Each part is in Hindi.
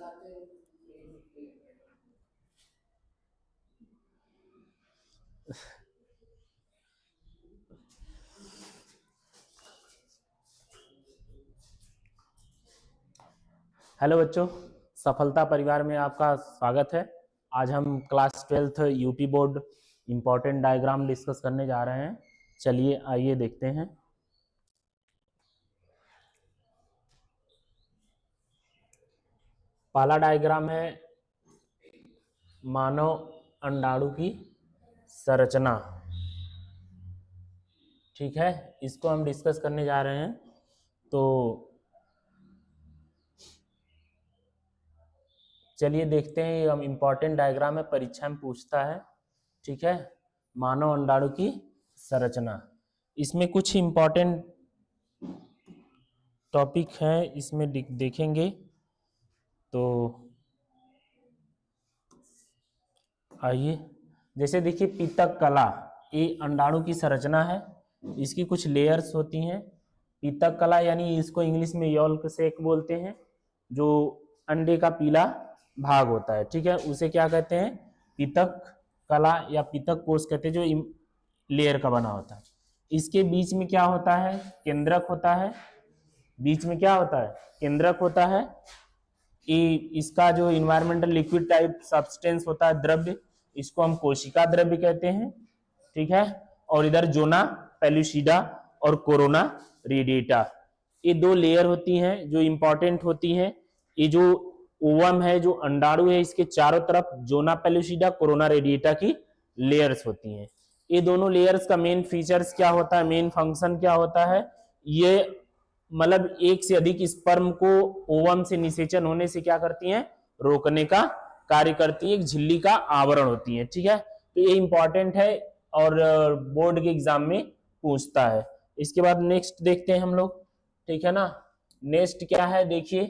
हेलो बच्चों, सफलता परिवार में आपका स्वागत है। आज हम class 12th UP board important diagram discuss करने जा रहे हैं। चलिए आइए देखते हैं। पहला डायग्राम है मानव अंडाणु की संरचना। ठीक है, इसको हम डिस्कस करने जा रहे हैं। तो चलिए देखते हैं। ये हम इम्पोर्टेंट डायग्राम है, परीक्षा में पूछता है। ठीक है, मानव अंडाणु की संरचना। इसमें कुछ इम्पोर्टेंट टॉपिक हैं, इसमें देखेंगे। तो आइए, जैसे देखिए पीतक कला, ये अंडाणु की संरचना है। इसकी कुछ लेयर्स होती हैं। पीतक कला यानी इसको इंग्लिश में यॉल्क सेक बोलते हैं। जो अंडे का पीला भाग होता है, ठीक है, उसे क्या कहते हैं? पीतक कला या पीतक कोष कहते हैं, जो लेयर का बना होता है। इसके बीच में क्या होता है? केंद्रक होता है। बीच में क्या होता है? केंद्रक होता है। इसका जो इन्वायरमेंटल लिक्विड टाइप सब्सटेंस होता है, द्रव्य, इसको हम कोशिका द्रव्य कहते हैं। ठीक है, और इधर जोना पेलुसिडा और कोरोना रेडिएटा, ये दो लेयर होती हैं जो इंपॉर्टेंट होती हैं। ये जो ओवम है, जो अंडाणु है, इसके चारों तरफ जोना पेलुसिडा कोरोना रेडिएटा की लेयर्स होती हैं। ये दोनों लेयर्स का मेन फीचर्स क्या होता है, मेन फंक्शन क्या होता है? ये मतलब एक से अधिक स्पर्म को ओवम से निषेचन होने से क्या करती हैं? रोकने का कार्य करती है। एक झिल्ली का आवरण होती है। ठीक है, तो ये इंपॉर्टेंट है और बोर्ड के एग्जाम में पूछता है। इसके बाद नेक्स्ट देखते हैं हम लोग। ठीक है ना, नेक्स्ट क्या है? देखिए,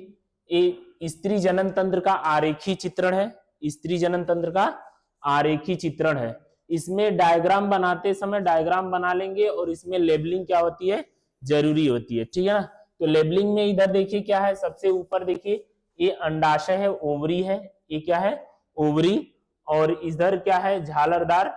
ये स्त्री जनन तंत्र का आरेखी चित्रण है। स्त्री जनन तंत्र का आरेखी चित्रण है। इसमें डायग्राम बनाते समय डायग्राम बना लेंगे और इसमें लेबलिंग क्या होती है? जरूरी होती है। ठीक है ना, तो लेबलिंग में इधर देखिए क्या है, सबसे ऊपर देखिए ये अंडाशय है, ओवरी है। ये क्या है? ओवरी। और इधर क्या है? झालरदार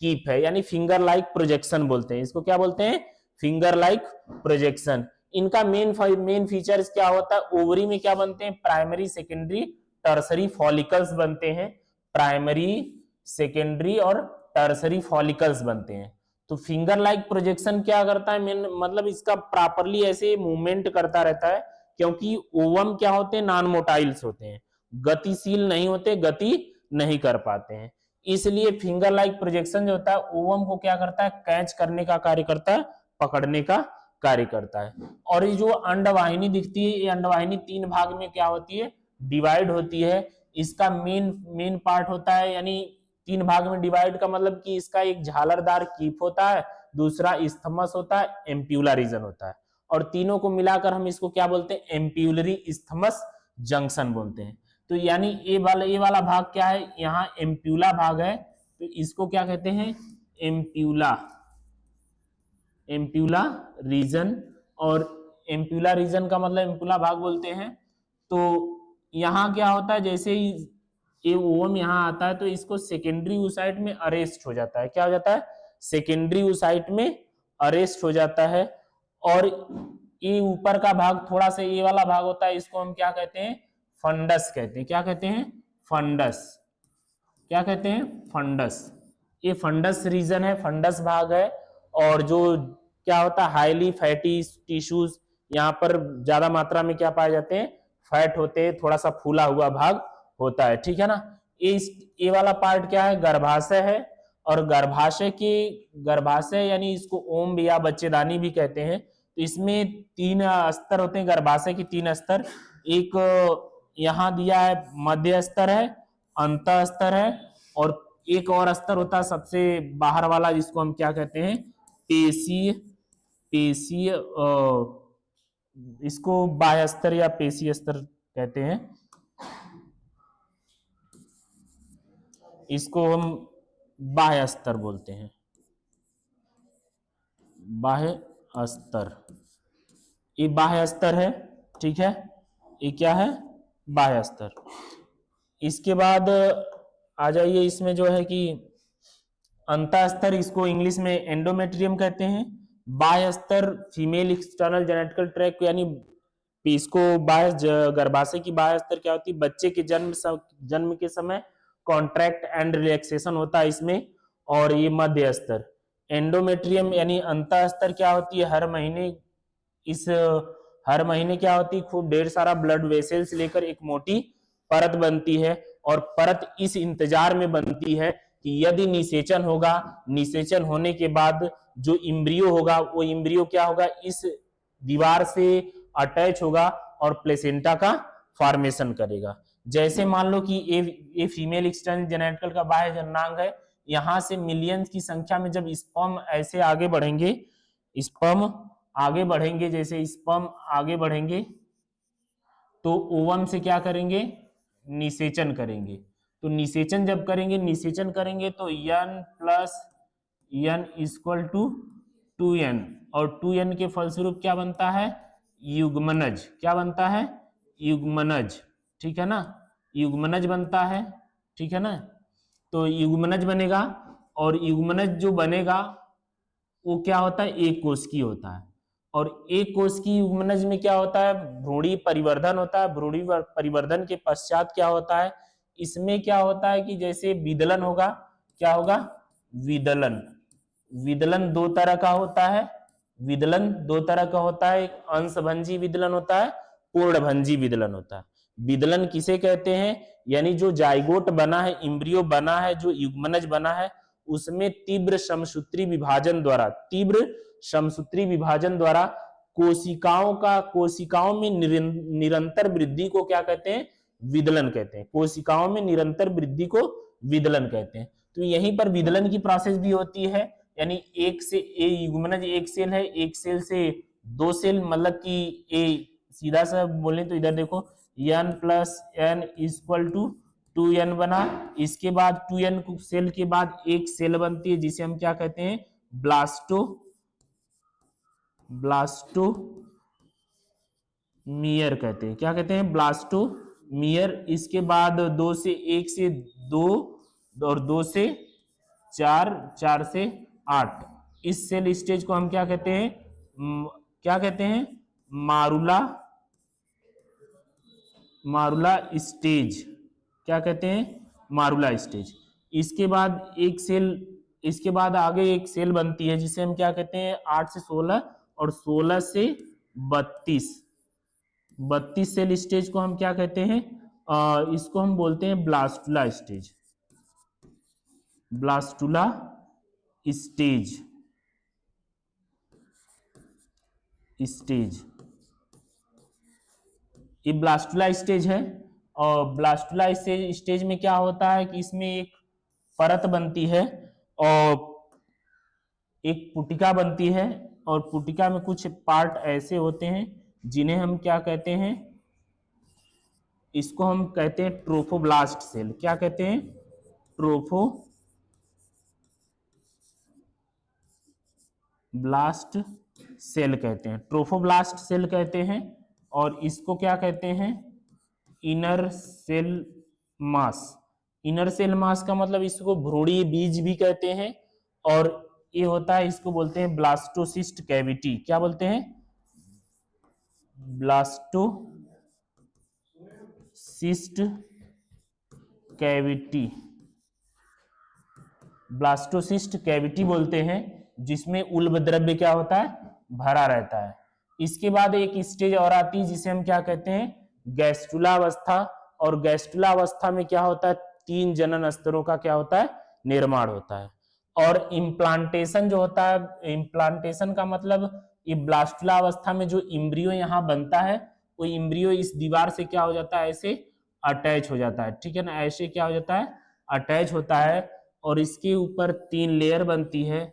कीप है, यानी फिंगर लाइक प्रोजेक्शन बोलते हैं इसको। क्या बोलते हैं? Finger like projection. इनका मेन फीचर्स क्या होता है? ओवरी में क्या बनते हैं? प्राइमरी, सेकेंडरी, टर्सरी फॉलिकल्स बनते हैं। प्राइमरी, सेकेंडरी और टर्सरी फॉलिकल्स बनते हैं। तो फिंगर लाइक प्रोजेक्शन क्या करता है? मेन मतलब इसका प्रॉपरली ऐसे मूवमेंट करता रहता है, क्योंकि ओवम क्या होते हैं? नॉन मोटाइल्स होते हैं, गतिशील नहीं होते, गति नहीं कर पाते हैं। इसलिए फिंगर लाइक प्रोजेक्शन जो होता है, ओवम को क्या करता है? कैच करने का कार्य करता है, पकड़ने का कार्य करता है। और ये जो अंडवाहिनी दिखती है, ये अंडवाहिनी तीन भाग में क्या होती है? डिवाइड होती है। इसका मेन पार्ट होता है, यानी तीन भाग में डिवाइड का मतलब कि इसका एक झालरदार कीप होता है, दूसरा इस्थमस होता है, एम्प्यूला रीजन होता है, और तीनों को मिलाकर हम इसको क्या बोलते हैं? एम्प्यूलरी इस्थमस जंक्शन बोलते हैं। तो यानी ये वाला भाग क्या है? यहाँ एम्प्यूला भाग है, तो इसको क्या कहते हैं? Ampulla region. और एम्प्यूला रीजन का मतलब एम्प्यूला भाग बोलते हैं। तो यहाँ क्या होता है? जैसे ही ये ओवम यहाँ आता है तो इसको सेकेंडरी oocyte में अरेस्ट हो जाता है। क्या हो जाता है? सेकेंडरी oocyte में अरेस्ट हो जाता है। और ये ऊपर का भाग थोड़ा सा ये वाला भाग होता है, इसको हम क्या कहते हैं? फंडस कहते हैं। क्या कहते हैं? फंडस। क्या कहते हैं? फंडस। ये फंडस रीजन है, फंडस भाग है। और जो क्या होता है? हाईली फैटी टिश्यूज, यहाँ पर ज्यादा मात्रा में क्या पाए जाते हैं? फैट होते हैं, थोड़ा सा फूला हुआ भाग होता है। ठीक है ना, ये वाला पार्ट क्या है? गर्भाशय है। और गर्भाशय यानी इसको ओम या बच्चेदानी भी कहते हैं। तो इसमें तीन स्तर होते हैं, गर्भाशय के तीन स्तर। एक यहाँ दिया है, मध्य स्तर है, अंत स्तर है, और एक और स्तर होता है सबसे बाहर वाला, जिसको हम क्या कहते हैं? पेशीय इसको बाह्य स्तर या पेशीय स्तर कहते हैं। इसको हम बाह्य स्तर बोलते हैं, बाह्य स्तर। ये बाह्य स्तर है। ठीक है, ये क्या है? बाह्य स्तर। इसके बाद आ जाइए, इसमें जो है कि अंतःस्तर, इसको इंग्लिश में एंडोमेट्रियम कहते हैं। बाह्य स्तर फीमेल एक्सटर्नल जेनेटिकल ट्रैक्ट, यानी इसको बाह्य गर्भाशय की बाह्य स्तर क्या होती है, बच्चे के जन्म के समय कॉन्ट्रैक्ट एंड रिलैक्सेशन होता है इसमें। और ये मध्य स्तर एंडोमेट्रियम यानी अंतः स्तर क्या होती है, हर महीने क्या होती है, खूब ढेर सारा ब्लड वेसल्स लेकर एक मोटी परत बनती है। और परत इस इंतजार में बनती है कि यदि निषेचन होगा, निषेचन होने के बाद जो इम्ब्रियो होगा, वो इम्ब्रियो क्या होगा, इस दीवार से अटैच होगा और प्लेसेंटा का फॉर्मेशन करेगा। जैसे मान लो कि ये फीमेल एक्सटर्नल जेनेटिकल का बाह्य जननांग है, यहां से मिलियंस की संख्या में जब स्पर्म ऐसे आगे बढ़ेंगे, स्पर्म आगे बढ़ेंगे, जैसे स्पर्म आगे बढ़ेंगे तो ओवम से क्या करेंगे, निषेचन करेंगे। तो निषेचन जब करेंगे, निषेचन करेंगे तो n plus n equal to 2n, और 2n के फलस्वरूप क्या बनता है, युग्मनज। क्या बनता है, युग्मनज। ठीक है ना, युग्मनज बनता है। ठीक है ना, तो युग्मनज बनेगा, और युग्मनज जो बनेगा वो क्या होता है, एक कोशिकीय होता है। और एक कोशिकीय युग्मनज में क्या होता है, भ्रूणी परिवर्धन होता है। भ्रूणी परिवर्धन के पश्चात क्या होता है, इसमें क्या होता है कि जैसे विदलन होगा, क्या होगा, विदलन। विदलन दो तरह का होता है, विदलन दो तरह का होता है, एक अंशभंजी विदलन होता है, पूर्णभंजी विदलन होता है। विदलन किसे कहते हैं, यानी जो जाइगोट बना है, इम्ब्रियो बना है, जो युग्मनज बना है, उसमें तीव्र समसूत्री विभाजन द्वारा कोशिकाओं में निरंतर वृद्धि को क्या कहते हैं, विदलन कहते हैं। कोशिकाओं में निरंतर वृद्धि को विदलन कहते हैं। तो यहीं पर विदलन की प्रोसेस भी होती है, यानी एक से ए युग्मनज एक सेल है, एक सेल से दो सेल, मतलब कि ए सीधा सा बोले तो इधर देखो n plus n equal to 2n बना। इसके बाद 2n सेल के बाद एक सेल बनती है जिसे हम क्या कहते हैं, ब्लास्टोमियर कहते हैं। क्या कहते हैं, ब्लास्टोमियर। इसके बाद 2 से 1 से 2 और 2 से 4, 4 से 8, इस सेल स्टेज को हम क्या कहते हैं, क्या कहते हैं, मारुला स्टेज। क्या कहते हैं, मारुला स्टेज। इसके बाद एक सेल, इसके बाद आगे एक सेल बनती है जिसे हम क्या कहते हैं, 8 से 16 और 16 से 32 सेल स्टेज को हम क्या कहते हैं, इसको हम बोलते हैं ब्लास्टुला स्टेज। ब्लास्टुला स्टेज, ये ब्लास्टुला स्टेज है। और ब्लास्टुला स्टेज में क्या होता है कि इसमें एक परत बनती है और एक पुटिका बनती है, और पुटिका में कुछ पार्ट ऐसे होते हैं जिन्हें हम क्या कहते हैं, इसको हम कहते हैं ट्रोफोब्लास्ट सेल। क्या कहते हैं, ट्रोफोब्लास्ट सेल कहते हैं, ट्रोफोब्लास्ट सेल कहते हैं। और इसको क्या कहते हैं, inner cell mass. Inner cell mass का मतलब इसको भ्रूणीय बीज भी कहते हैं। और ये होता है, इसको बोलते हैं ब्लास्टोसिस्ट कैविटी। क्या बोलते हैं, ब्लास्टोसिस्ट कैविटी, ब्लास्टोसिस्ट कैविटी बोलते हैं, जिसमें उल्ब द्रव्य क्या होता है, भरा रहता है। इसके बाद एक स्टेज और आती है जिसे हम क्या कहते हैं, गैस्ट्रुलावस्था। और गैस्ट्रुलावस्था में क्या होता है, 3 जनन स्तरों का क्या होता है, निर्माण होता है। और इम्प्लांटेशन जो होता है, इम्प्लांटेशन का मतलब ये ब्लास्टुला अवस्था में जो इम्ब्रियो यहाँ बनता है, वो इम्ब्रियो इस दीवार से क्या हो जाता है, ऐसे अटैच हो जाता है। ठीक है ना, ऐसे क्या हो जाता है, अटैच होता है। और इसके ऊपर 3 लेयर बनती है,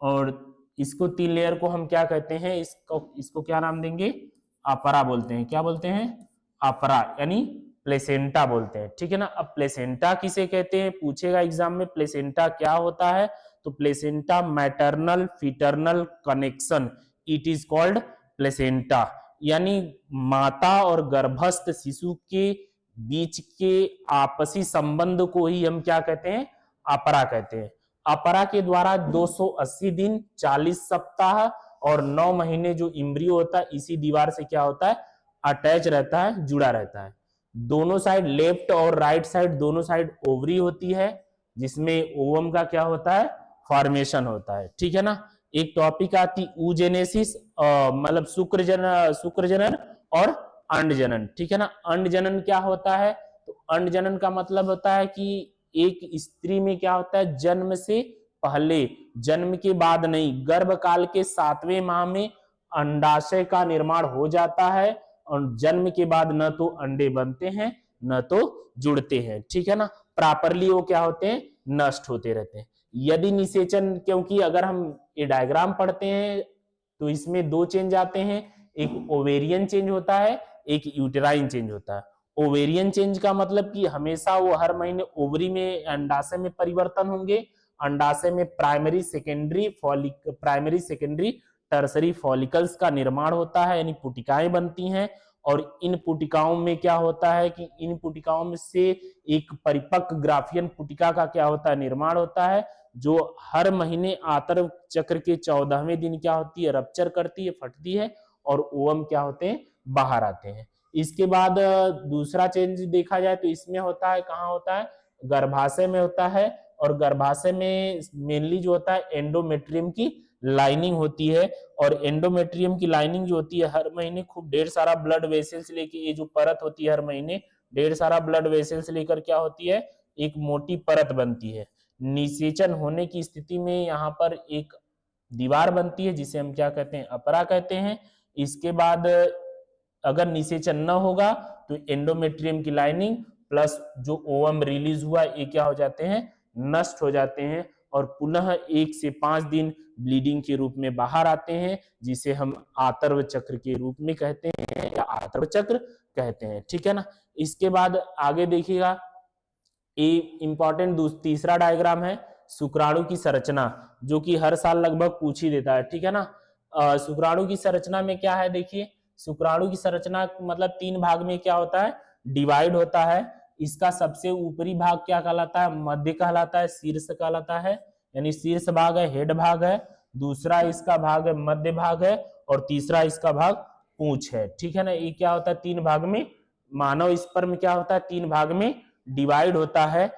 और इसको 3 लेयर को हम क्या कहते हैं, इसको क्या नाम देंगे, अपरा बोलते हैं। क्या बोलते हैं, अपरा, यानी प्लेसेंटा बोलते हैं। ठीक है ना। अब प्लेसेंटा किसे कहते हैं, पूछेगा एग्जाम में, प्लेसेंटा क्या होता है, तो placenta maternal foetal connection, it is called placenta, यानी माता और गर्भस्थ शिशु के बीच के आपसी संबंध को ही हम क्या कहते हैं, अपरा कहते हैं। अपरा के द्वारा 280 दिन, 40 सप्ताह और 9 महीने जो इम्ब्रियो होता है इसी दीवार से क्या होता है, अटैच रहता है, जुड़ा रहता है। दोनों साइड, लेफ्ट और राइट साइड दोनों साइड ओवरी होती है, जिसमें ओवम का क्या होता है, फॉर्मेशन होता है। ठीक है ना। एक टॉपिक आती ऊजेनेसिस, मतलब शुक्रजनन और अंडजनन। ठीक है ना। अंडजनन क्या होता है, तो अंडजनन का मतलब होता है कि एक स्त्री में क्या होता है, जन्म से पहले, जन्म के बाद नहीं, गर्भकाल के 7वें माह में अंडाशय का निर्माण हो जाता है और जन्म के बाद न तो अंडे बनते हैं न तो जुड़ते हैं। ठीक है ना। प्रॉपरली वो क्या होते हैं, नष्ट होते रहते हैं। यदि निषेचन, क्योंकि अगर हम ये डायग्राम पढ़ते हैं तो इसमें दो चेंज आते हैं, एक ओवेरियन चेंज होता है, एक यूटेराइन चेंज होता है। ओवेरियन चेंज का मतलब कि हमेशा वो हर महीने ओवरी में, अंडाशय में परिवर्तन होंगे। अंडाशय में प्राइमरी सेकेंडरी टर्सरी फॉलिकल्स का निर्माण होता है, यानी पुटिकाएं बनती हैं। और इन पुटिकाओं में क्या होता है कि इन पुटिकाओं में से एक परिपक्व ग्राफियन पुटिका का क्या होता है, निर्माण होता है, जो हर महीने आतर्व चक्र के 14वें दिन क्या होती है, रप्चर करती है, फटती है और ओवम क्या होते हैं, बाहर आते हैं। इसके बाद दूसरा चेंज देखा जाए तो इसमें होता है, कहाँ होता है, गर्भाशय में होता है। और गर्भाशय में मेनली जो होता है एंडोमेट्रियम की लाइनिंग होती है। और एंडोमेट्रियम की लाइनिंग जो होती है हर महीने खूब ढेर सारा ब्लड वेसल्स लेके, ये जो परत होती है हर महीने ढेर सारा ब्लड वेसल्स लेकर क्या होती है, एक मोटी परत बनती है। निषेचन होने की स्थिति में यहाँ पर एक दीवार बनती है जिसे हम क्या कहते हैं, अपरा कहते हैं। इसके बाद अगर निषेचन न होगा तो एंडोमेट्रियम की लाइनिंग प्लस जो ओवम रिलीज हुआ ये क्या हो जाते हैं, नष्ट हो जाते हैं और पुनः 1 से 5 दिन ब्लीडिंग के रूप में बाहर आते हैं, जिसे हम आतर्व चक्र के रूप में कहते हैं या आतर्व चक्र कहते हैं। ठीक है ना। इसके बाद आगे देखिएगा, ये इंपॉर्टेंट तीसरा डायग्राम है शुक्राणु की संरचना, जो कि हर साल लगभग पूछ ही देता है। ठीक है ना। शुक्राणु की संरचना में क्या है, देखिए शुक्राणु की संरचना मतलब 3 भाग में क्या होता है, डिवाइड होता है। इसका सबसे ऊपरी भाग क्या कहलाता है, मध्य कहलाता है, शीर्ष कहलाता है, यानी शीर्ष भाग है, हेड भाग है। दूसरा इसका भाग है मध्य भाग है और तीसरा इसका भाग पूंछ है। ठीक है ना। ये क्या होता है, 3 भाग में, मानव स्पर्म क्या होता है, 3 भाग में डिवाइड होता है।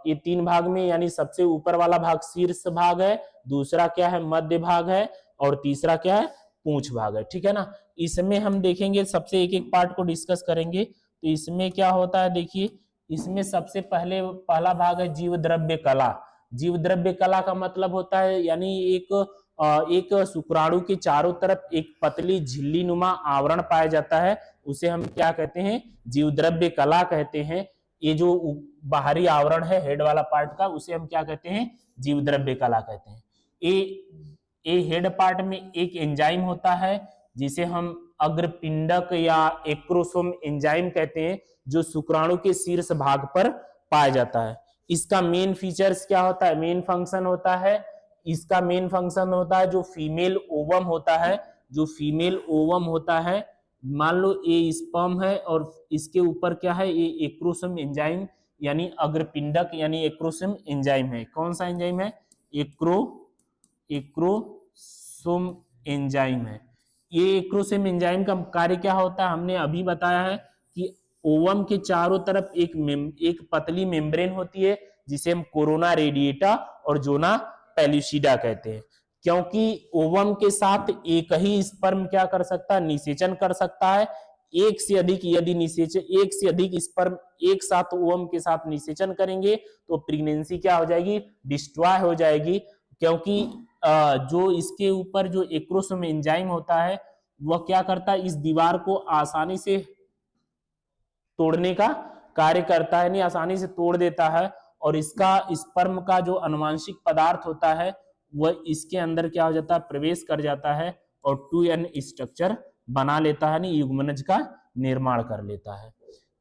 ये 3 भाग में, यानी सबसे ऊपर वाला भाग शीर्ष भाग है, दूसरा क्या है मध्य भाग है और तीसरा क्या है, पूंछ भाग है। ठीक है ना। इसमें हम देखेंगे, सबसे एक एक पार्ट को डिस्कस करेंगे। तो इसमें क्या होता है, देखिए इसमें सबसे पहला भाग है जीव द्रव्य कला। जीव द्रव्य कला का मतलब होता है, यानी एक शुक्राणु के चारों तरफ एक पतली झिल्ली नुमा आवरण पाया जाता है, उसे हम क्या कहते हैं, जीव द्रव्य कला कहते हैं। ये जो बाहरी आवरण है हेड वाला पार्ट का, उसे हम क्या कहते हैं, जीव द्रव्य कला कहते हैं। ये हेड पार्ट में एक एंजाइम होता है जिसे हम अग्रपिंडक या एक्रोसोम एंजाइम कहते हैं, जो शुक्राणु के शीर्ष भाग पर पाया जाता है। इसका मेन फीचर्स क्या होता है, मेन फंक्शन होता है, इसका मेन फंक्शन होता है जो फीमेल ओवम होता है, जो फीमेल ओवम होता है, मान लो ये स्पर्म है और इसके ऊपर क्या है, ये एक्रोसोम एंजाइम यानी अग्रपिंडक यानी एक्रोसोम एंजाइम है। कौन सा एंजाइम है, एक्रोसोम एंजाइम है। ये एक्रोसोम एंजाइम का कार्य क्या होता है, हमने अभी बताया है कि ओवम के चारों तरफ एक पतली मेम्ब्रेन होती है जिसे हम कोरोना रेडिएटा और जोना पेलुसिडा कहते हैं। क्योंकि ओवम के साथ एक ही स्पर्म क्या कर सकता है, निषेचन कर सकता है। एक से अधिक स्पर्म एक साथ ओवम के साथ निषेचन करेंगे तो प्रेगनेंसी क्या हो जाएगी, डिस्ट्रॉय हो जाएगी। क्योंकि जो इसके ऊपर जो एक्रोसोम एंजाइम होता है वह क्या करता है, इस दीवार को आसानी से तोड़ने का कार्य करता है, नहीं आसानी से तोड़ देता है। और इसका स्पर्म का जो अनुवांशिक पदार्थ होता है वह इसके अंदर क्या हो जाता है, प्रवेश कर जाता है और 2n स्ट्रक्चर बना लेता है, नहीं युग्मनज का निर्माण कर लेता है।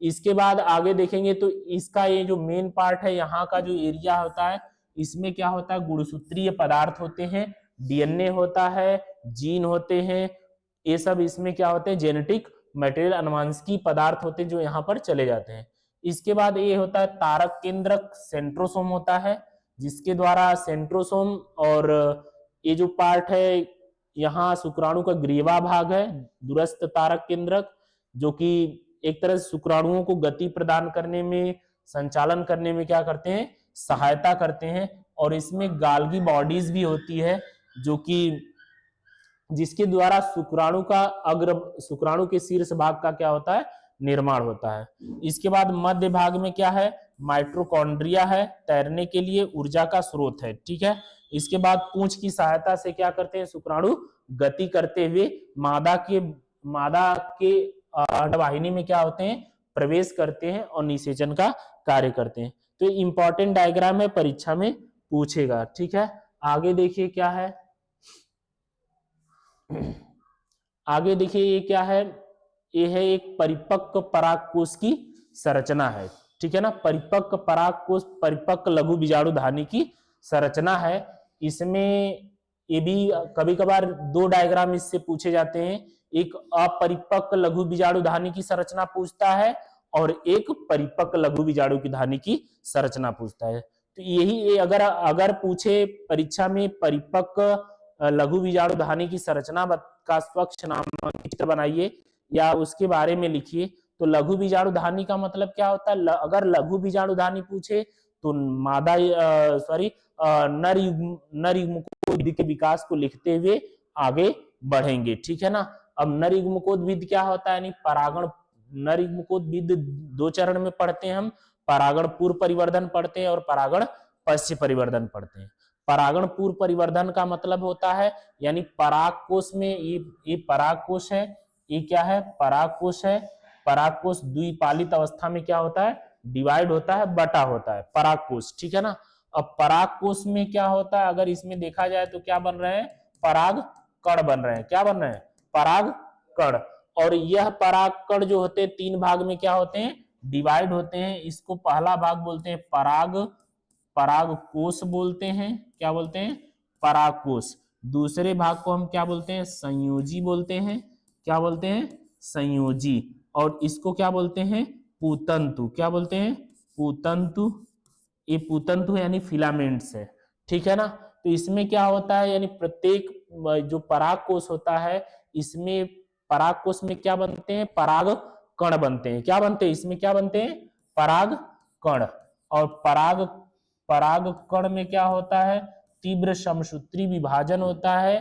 इसके बाद आगे देखेंगे तो इसका ये जो मेन पार्ट है, यहाँ का जो एरिया होता है, इसमें क्या होता है, गुणसूत्रीय पदार्थ होते हैं, डीएनए होता है, जीन होते हैं, ये सब इसमें क्या होते हैं, जेनेटिक मटेरियल अनुवांशिकी पदार्थ होते हैं जो यहाँ पर चले जाते हैं। इसके बाद ये होता है तारक केंद्रक, सेंट्रोसोम होता है, जिसके द्वारा सेंट्रोसोम और ये जो पार्ट है यहाँ शुक्राणु का ग्रीवा भाग है, दूरस्थ तारक केंद्रक, जो कि एक तरह से शुक्राणुओं को गति प्रदान करने में, संचालन करने में क्या करते हैं, सहायता करते हैं। और इसमें गाल्गी बॉडीज भी होती है, जो कि जिसके द्वारा शुक्राणु का शुक्राणु के शीर्ष भाग का क्या होता है, निर्माण होता है। इसके बाद मध्य भाग में क्या है, माइटोकॉन्ड्रिया है, तैरने के लिए ऊर्जा का स्रोत है, ठीक है। इसके बाद पूंछ की सहायता से क्या करते हैं, शुक्राणु गति करते हुए मादा के अंडवाहिनी में क्या होते हैं, प्रवेश करते हैं और निषेचन का कार्य करते हैं। तो इंपॉर्टेंट डायग्राम है, परीक्षा में पूछेगा, ठीक है। आगे देखिए क्या है, आगे देखिए ये क्या है, ये है एक परिपक्व परागकोश की संरचना है, ठीक है ना। परिपक्व परागकोश परिपक्व लघु बीजाणुधानी की संरचना है। इसमें ये भी कभी कभार दो डायग्राम इससे पूछे जाते हैं, एक अपरिपक्व लघु बीजाणुधानी की संरचना पूछता है और एक परिपक्व लघु बीजाणुधानी की संरचना पूछता है। तो यही अगर पूछे परीक्षा में परिपक्व लघु बीजाणुधानी की संरचना का स्वच्छ नामांकित चित्र बनाइए या उसके बारे में लिखिए, तो लघु बीजाणुधानी का मतलब क्या होता है। अगर लघु बीजाणुधानी पूछे तो नर युग्मकोद्भिद के विकास को लिखते हुए आगे बढ़ेंगे, ठीक है ना। अब नर युग्मकोद्भिद क्या होता है, यानी परागण, नर युग्मकोद्भिद दो चरण में पढ़ते हैं हम, परागण पूर्व परिवर्धन पढ़ते हैं और परागण पश्चिम परिवर्धन पढ़ते हैं। परागण पूर्व परिवर्धन का मतलब होता है, यानी परागकोश में ये परागकोश है, ये क्या है, परागकोश है। परागकोश द्विपालित अवस्था में क्या होता है, डिवाइड होता है, बटा होता है परागकोश, ठीक है ना। अब परागकोश में क्या होता है, अगर इसमें देखा जाए तो क्या बन रहे हैं, पराग कण बन रहे हैं। क्या बन रहे हैं, पराग कण। और यह पराग कण जो होते हैं तीन भाग में क्या होते हैं, डिवाइड होते हैं। इसको पहला भाग बोलते हैं परागकोश बोलते हैं, क्या बोलते हैं, परागकोश। दूसरे भाग को हम क्या बोलते हैं, संयोजी बोलते हैं, क्या बोलते हैं, संयोजी। और इसको क्या बोलते हैं, पूतंतु। क्या बोलते हैं, पूतंतु। ये पूतंतु यानी फिलामेंट्स है, ठीक है ना। तो इसमें क्या होता है, यानी प्रत्येक जो परागकोश होता है, इसमें परागकोश में क्या बनते हैं, पराग कण बनते हैं। क्या बनते हैं, इसमें क्या बनते हैं, पराग कण। और पराग कण में क्या होता है, तीव्र समसूत्री विभाजन होता है,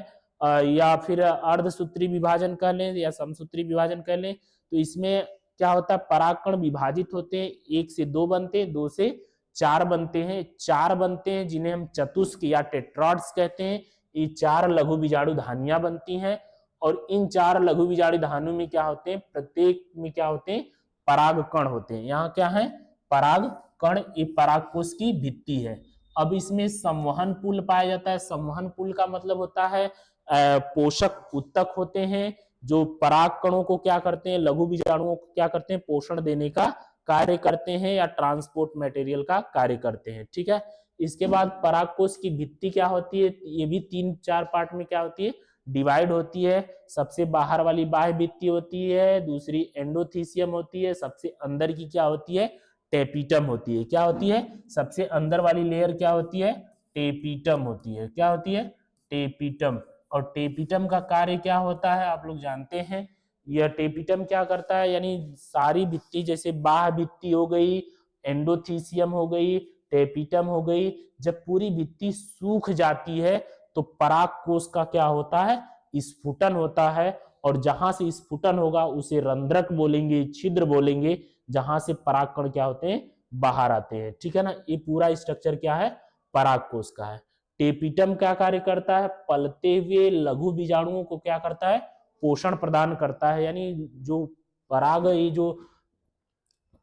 या फिर अर्धसूत्री विभाजन कह लें या समसूत्री विभाजन कह लें। तो इसमें क्या होता है, परागकण विभाजित होते हैं, 1 से 2 बनते हैं, 2 से 4 बनते हैं, 4 बनते हैं जिन्हें हम चतुष्क या टेट्राड्स कहते हैं। ये 4 लघु बीजाणुधानियां बनती हैं और इन 4 लघु बीजाणुधानियों में क्या होते हैं, प्रत्येक में क्या होते हैं, परागकण होते हैं। यहाँ क्या है, परागकण। ये परागकोश की भित्ति है। अब इसमें संवहन पुल पाया जाता है। संवहन पुल का मतलब होता है पोषक उत्तक होते हैं जो पराग कणों को क्या करते हैं, लघु बीजाणुओं को क्या करते हैं, पोषण देने का कार्य करते हैं या ट्रांसपोर्ट मटेरियल का कार्य करते हैं, ठीक है। इसके बाद परागकोश की भित्ति क्या होती है, ये भी 3-4 पार्ट में क्या होती है, डिवाइड होती है। सबसे बाहर वाली बाह्य भित्ति होती है, दूसरी एंडोथीसियम होती है, सबसे अंदर की क्या होती है, टेपिटम होती है। क्या होती है, सबसे अंदर वाली लेयर क्या होती है, टेपिटम होती है। क्या होती है, टेपिटम। और टेपिटम का कार्य क्या होता है, आप लोग जानते हैं। यह टेपिटम क्या करता है, यानी सारी भित्ति, जैसे बाह्य भित्ति हो गई, एंडोथीसियम हो गई, टेपिटम हो गई, जब पूरी भित्ति सूख जाती है तो परागकोश का क्या होता है, स्फुटन होता है। और जहां से स्फुटन होगा उसे रंध्रक बोलेंगे, छिद्र बोलेंगे, जहां से परागकण क्या होते हैं, बाहर आते हैं, ठीक है ना। ये पूरा स्ट्रक्चर क्या है, परागकोश का है। टेपिटम क्या कार्य करता है, पलते हुए लघु बीजाणुओं को क्या करता है, पोषण प्रदान करता है। यानी जो पराग, ये जो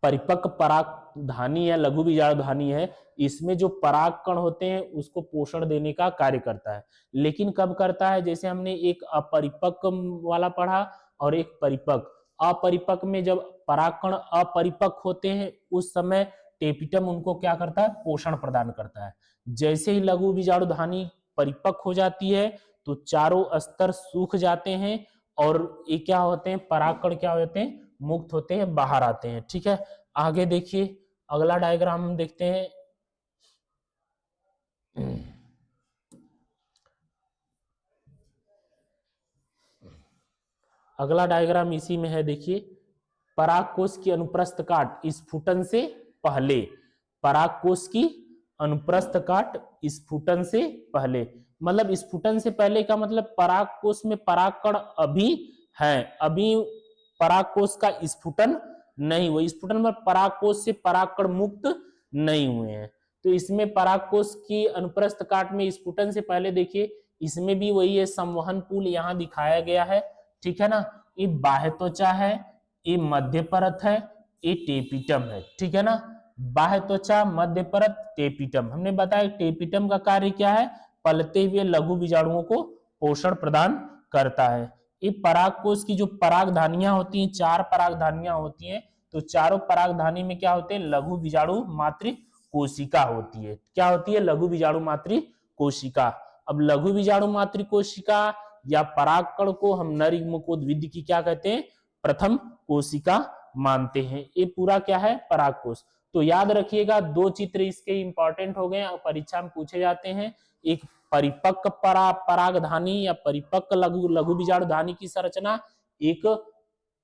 परिपक्व परागधानी है, लघु बीजाणुधानी है, इसमें जो परागकण होते हैं उसको पोषण देने का कार्य करता है। लेकिन कब करता है, जैसे हमने एक अपरिपक्व वाला पढ़ा और एक परिपक्व। अपरिपक्व में जब परागकण अपरिपक्व होते हैं उस समय टेपिटम उनको क्या करता है, पोषण प्रदान करता है। जैसे ही लघु बीजाणुधानी परिपक्व हो जाती है तो चारों स्तर सूख जाते हैं और ये क्या होते हैं, परागकण क्या होते हैं, मुक्त होते हैं, बाहर आते हैं। ठीक है, आगे देखिए अगला डायग्राम हम देखते हैं। अगला डायग्राम इसी में है, देखिए परागकोश की अनुप्रस्थ काट स्फुटन से पहले, परागकोश की अनुप्रस्थ काट स्फुटन से पहले, मतलब स्फुटन से पहले का मतलब परागकोश में परागकण अभी है, अभी परागकोश का स्फुटन नहीं हुआ, स्फुटन में परागकोश से परागकण मुक्त नहीं हुए हैं। तो इसमें परागकोश की अनुप्रस्थ काट में स्फुटन से पहले देखिए इसमें भी वही है, संवहन पुल यहाँ दिखाया गया है। ठीक है ना, ये बाह्य त्वचा है, ये मध्य परत है, ये टेपिटम है। ठीक है ना, बाह्य त्वचा, मध्य परत, टेपिटम। हमने बताया टेपिटम का कार्य क्या है, पलते हुए लघु बीजाणुओं को पोषण प्रदान करता है। ये परागकोश की जो परागधानियां होती हैं, 4 परागधानियां होती हैं, तो चारों परागधानी में क्या होते हैं, लघु बीजाणु मातृ कोशिका होती है। क्या होती है, लघु बीजाणु मातृ कोशिका। अब लघु बीजाणु मातृ कोशिका या परागकण को हम नर युग्मकोद्भिद की क्या कहते हैं, प्रथम कोशिका मानते हैं। ये पूरा क्या है, परागकोश। तो याद रखिएगा 2 चित्र इसके इंपॉर्टेंट हो गए और परीक्षा में पूछे जाते हैं। एक परिपक्व परागधानी या परिपक्व लघु बीजाणुधानी की संरचना, एक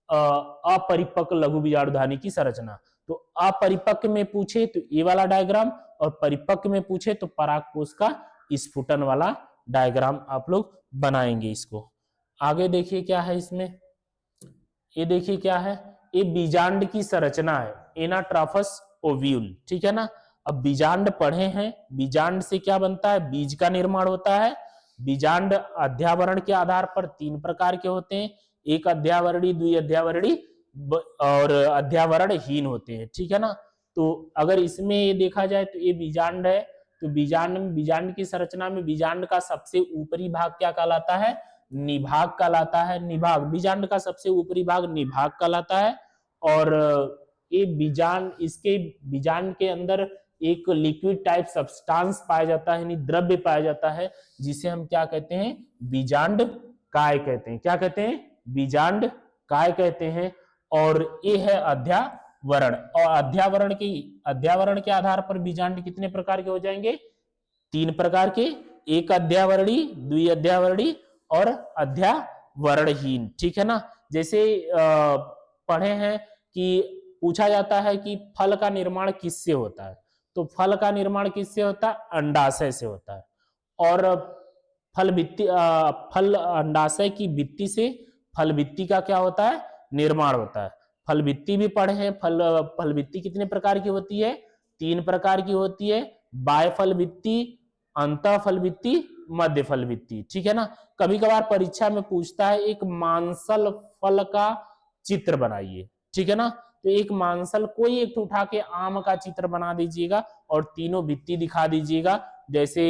अपरिपक्व लघु बीजाणुधानी की संरचना। तो अपरिपक्व में पूछे तो ये वाला डायग्राम, और परिपक्व में पूछे तो परागकोश का स्फुटन वाला डायग्राम आप लोग बनाएंगे। इसको आगे देखिए क्या है इसमें, ये देखिए क्या है, ये बीजांड की संरचना है, एनाट्राफस ओव्यूल। ठीक है ना, अब बीजांड पढ़े हैं, बीजांड से क्या बनता है, बीज का निर्माण होता है। बीजांड अध्यावरण के आधार पर 3 प्रकार के होते हैं, एक अध्यावरणी, द्विअध्यावरणी और अध्यावरणहीन होते हैं। ठीक है ना, तो अगर इसमें ये देखा जाए तो ये बीजांड है, तो बीजांड की संरचना में बीजांड का सबसे ऊपरी भाग क्या कहलाता है, निभाग कहलाता है। निभाग, बीजांड का सबसे ऊपरी भाग निभाग कहलाता है। और ये बीजांड, इसके बीजांड के अंदर एक लिक्विड टाइप सब्सटेंस पाया जाता है, यानी द्रव्य पाया जाता है, जिसे हम क्या कहते हैं, बीजांड काय कहते हैं। क्या कहते हैं, बीजांड काय कहते हैं। और ये है अध्यावरण, और अध्यावरण के आधार पर बीजांड कितने प्रकार के हो जाएंगे, 3 प्रकार के, एक अध्यावरणी, द्विअध्यावरणी और अध्यावरणहीन। ठीक है ना, जैसे पढ़े हैं कि पूछा जाता है कि फल का निर्माण किससे होता है, तो फल का निर्माण किससे होता है, अंडाशय से होता है। और फल अंडाशय की भित्ति से फल भित्ति का क्या होता है, निर्माण होता है। फल भित्ति भी पढ़े हैं, फल भित्ति कितने प्रकार की होती है, 3 प्रकार की होती है, बाह्य फल भित्ति, अंतः फल भित्ति, मध्य फल भित्ति। ठीक है ना, कभी कभार परीक्षा में पूछता है एक मांसल फल का चित्र बनाइए। ठीक है ना, तो एक मांसल कोई एक उठा के आम का चित्र बना दीजिएगा और तीनों भित्ति दिखा दीजिएगा, जैसे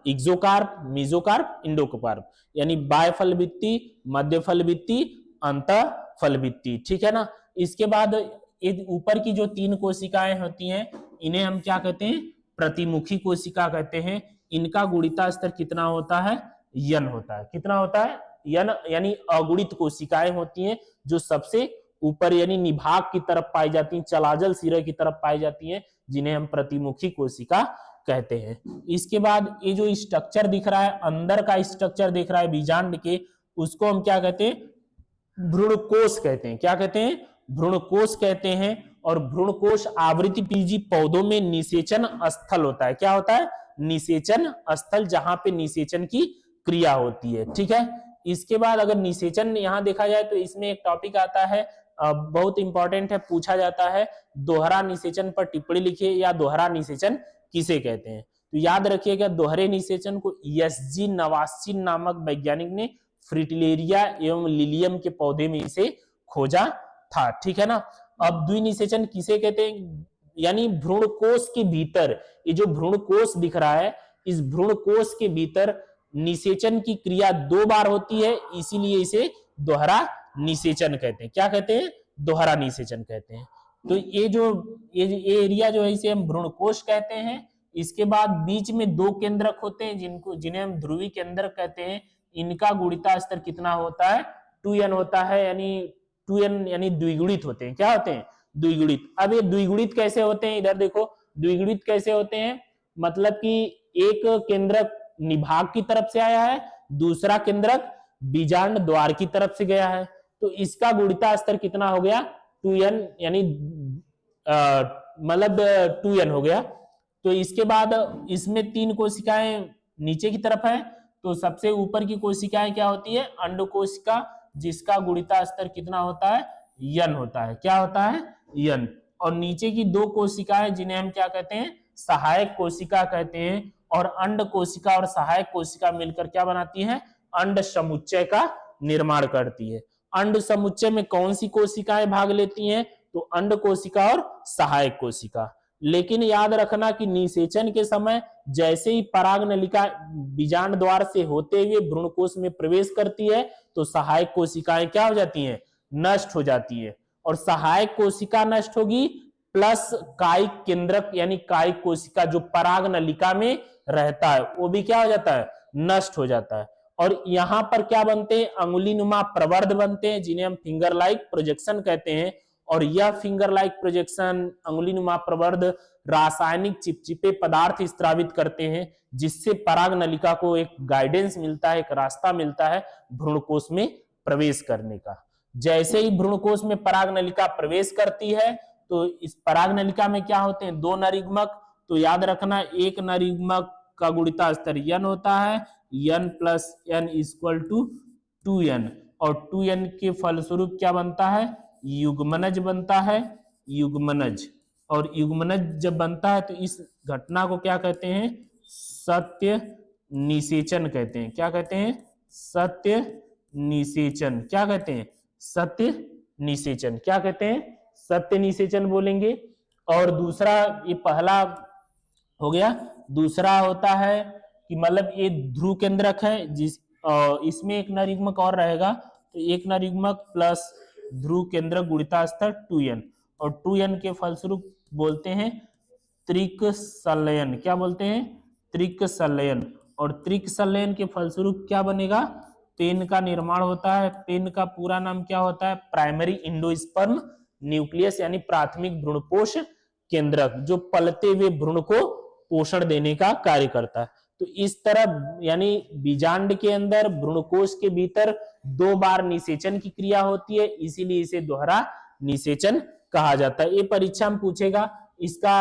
इक्सोकार्प, मेसोकार्प, इंडोकार्प, यानी बाह्य फल भित्ति, मध्य फल भित्ति, अंतः फल भित्ति। ठीक है ना, इसके बाद ऊपर की जो 3 कोशिकाएं होती हैं, इन्हें हम क्या कहते हैं, प्रतिमुखी कोशिका कहते हैं। इनका गुणिता स्तर कितना होता है, n होता है। कितना होता है, n, यानी अगुणित कोशिकाएं होती हैं जो सबसे ऊपर यानी निभाग की तरफ पाई जाती हैं, चलाजल सिरे की तरफ पाई जाती हैं, जिन्हें हम प्रतिमुखी कोशिका कहते हैं। इसके बाद ये जो स्ट्रक्चर दिख रहा है, अंदर का स्ट्रक्चर दिख रहा है बीजांड के, उसको हम क्या कहते हैं, भ्रूणकोश कहते हैं। क्या कहते हैं, भ्रूणकोश कहते हैं। और भ्रूणकोश आवृत्ति बीजी पौधों में निषेचन स्थल होता है। क्या होता है, निषेचन स्थल, जहां पे निषेचन की क्रिया होती है। ठीक है, इसके बाद अगर निषेचन यहां देखा जाए तो इसमें एक टॉपिक आता है, बहुत इंपॉर्टेंट है, पूछा जाता है, दोहरा निषेचन पर टिप्पणी लिखिए, या दोहरा निषेचन किसे कहते हैं। तो याद रखिएगा दोहरे निषेचन को एस.जी. नवास्चिन नामक वैज्ञानिक ने फ्रिटिलेरिया एवं लिलियम के पौधे में इसे खोजा था। ठीक है ना, अब द्विनिषेचन किसे कहते हैं, यानी भ्रूणकोश के भीतर, ये जो भ्रूणकोश दिख रहा है, इस भ्रूणकोश के भीतर निषेचन की क्रिया 2 बार होती है, इसीलिए इसे दोहरा निषेचन कहते हैं। क्या कहते हैं, दोहरा निषेचन कहते हैं। तो ये एरिया जो है इसे हम भ्रूणकोश कहते हैं। इसके बाद बीच में 2 केंद्रक होते हैं, जिन्हें हम ध्रुवी केंद्रक कहते हैं। इनका गुणिता स्तर कितना होता है, 2n होता है, यानी 2n यानी द्विगुणित होते हैं। क्या होते हैं, द्विगुणित। अब ये द्विगुणित कैसे होते हैं, इधर देखो द्विगुणित कैसे होते हैं, मतलब कि एक केंद्रक निभाग की तरफ से आया है, दूसरा केंद्रक बीजांड द्वार की तरफ से गया है, तो इसका गुणिता स्तर कितना हो गया, 2n, यानी मतलब 2n हो गया। तो इसके बाद इसमें 3 कोशिकाएं नीचे की तरफ है, तो सबसे ऊपर की कोशिकाएं क्या होती है, अंड कोशिका, जिसका गुणिता स्तर कितना होता है, n होता है। क्या होता है, n। और नीचे की 2 कोशिकाएं जिन्हें हम क्या कहते हैं, सहायक कोशिका कहते हैं, और अंड कोशिका और सहायक कोशिका मिलकर क्या बनाती है, अंड समुच्चय का निर्माण करती है। अंड समुच्चय में कौन सी कोशिकाएं भाग लेती हैं, तो अंड कोशिका और सहायक कोशिका। लेकिन याद रखना कि निषेचन के समय जैसे ही पराग नलिका बीजांड द्वार से होते हुए भ्रूणकोश में प्रवेश करती है, तो सहायक कोशिकाएं क्या हो जाती हैं, नष्ट हो जाती है। और सहायक कोशिका नष्ट होगी प्लस कायिक केंद्रक यानी कायिक कोशिका जो पराग नलिका में रहता है, वो भी क्या हो जाता है, नष्ट हो जाता है। और यहां पर क्या बनते हैं, अंगुलीनुमा प्रवर्ध बनते हैं, जिन्हें हम फिंगर लाइक प्रोजेक्शन कहते हैं। और यह फिंगर लाइक प्रोजेक्शन, अंगुलीनुमा प्रवर्ध रासायनिक चिपचिपे पदार्थ स्त्रावित करते हैं, जिससे पराग नलिका को एक गाइडेंस मिलता है, एक रास्ता मिलता है भ्रूणकोश में प्रवेश करने का। जैसे ही भ्रूणकोश में पराग नलिका प्रवेश करती है, तो इस पराग नलिका में क्या होते हैं, 2 नरयुग्मक। तो याद रखना, एक नरयुग्मक का गुणिता स्तर n होता है, n plus n equal to 2n, और 2n के फलस्वरूप क्या बनता है, युग्मनज बनता है, युग्मनज। और युग्मनज जब बनता है तो इस घटना को क्या कहते हैं, सत्य निषेचन कहते हैं। क्या कहते हैं, सत्य निषेचन। क्या कहते हैं, सत्य निषेचन। क्या कहते हैं, सत्य निषेचन बोलेंगे। और दूसरा, ये पहला हो गया, दूसरा होता है कि मतलब ये ध्रुव केंद्रक है, जिस इसमें एक नरयुग्मक और रहेगा, तो एक नरयुग्मक प्लस ध्रुव केंद्रक गुणिता स्तर 2n, और 2n के फलस्वरूप बोलते हैं त्रिक संलयन। क्या बोलते हैं, त्रिक संलयन। और त्रिक संलयन के फलस्वरूप क्या बनेगा, पेन का निर्माण होता है। पेन का पूरा नाम क्या होता है, प्राइमरी इंडोस्पर्म न्यूक्लियस, यानी प्राथमिक भ्रूणपोष केंद्रक, जो पलते हुए भ्रूण को पोषण देने का कार्य करता है। तो इस तरह यानी बीजांड के अंदर भ्रूणकोश के भीतर 2 बार निषेचन की क्रिया होती है, इसीलिए इसे दोहरा निषेचन कहा जाता है। ये परीक्षा में पूछेगा। इसका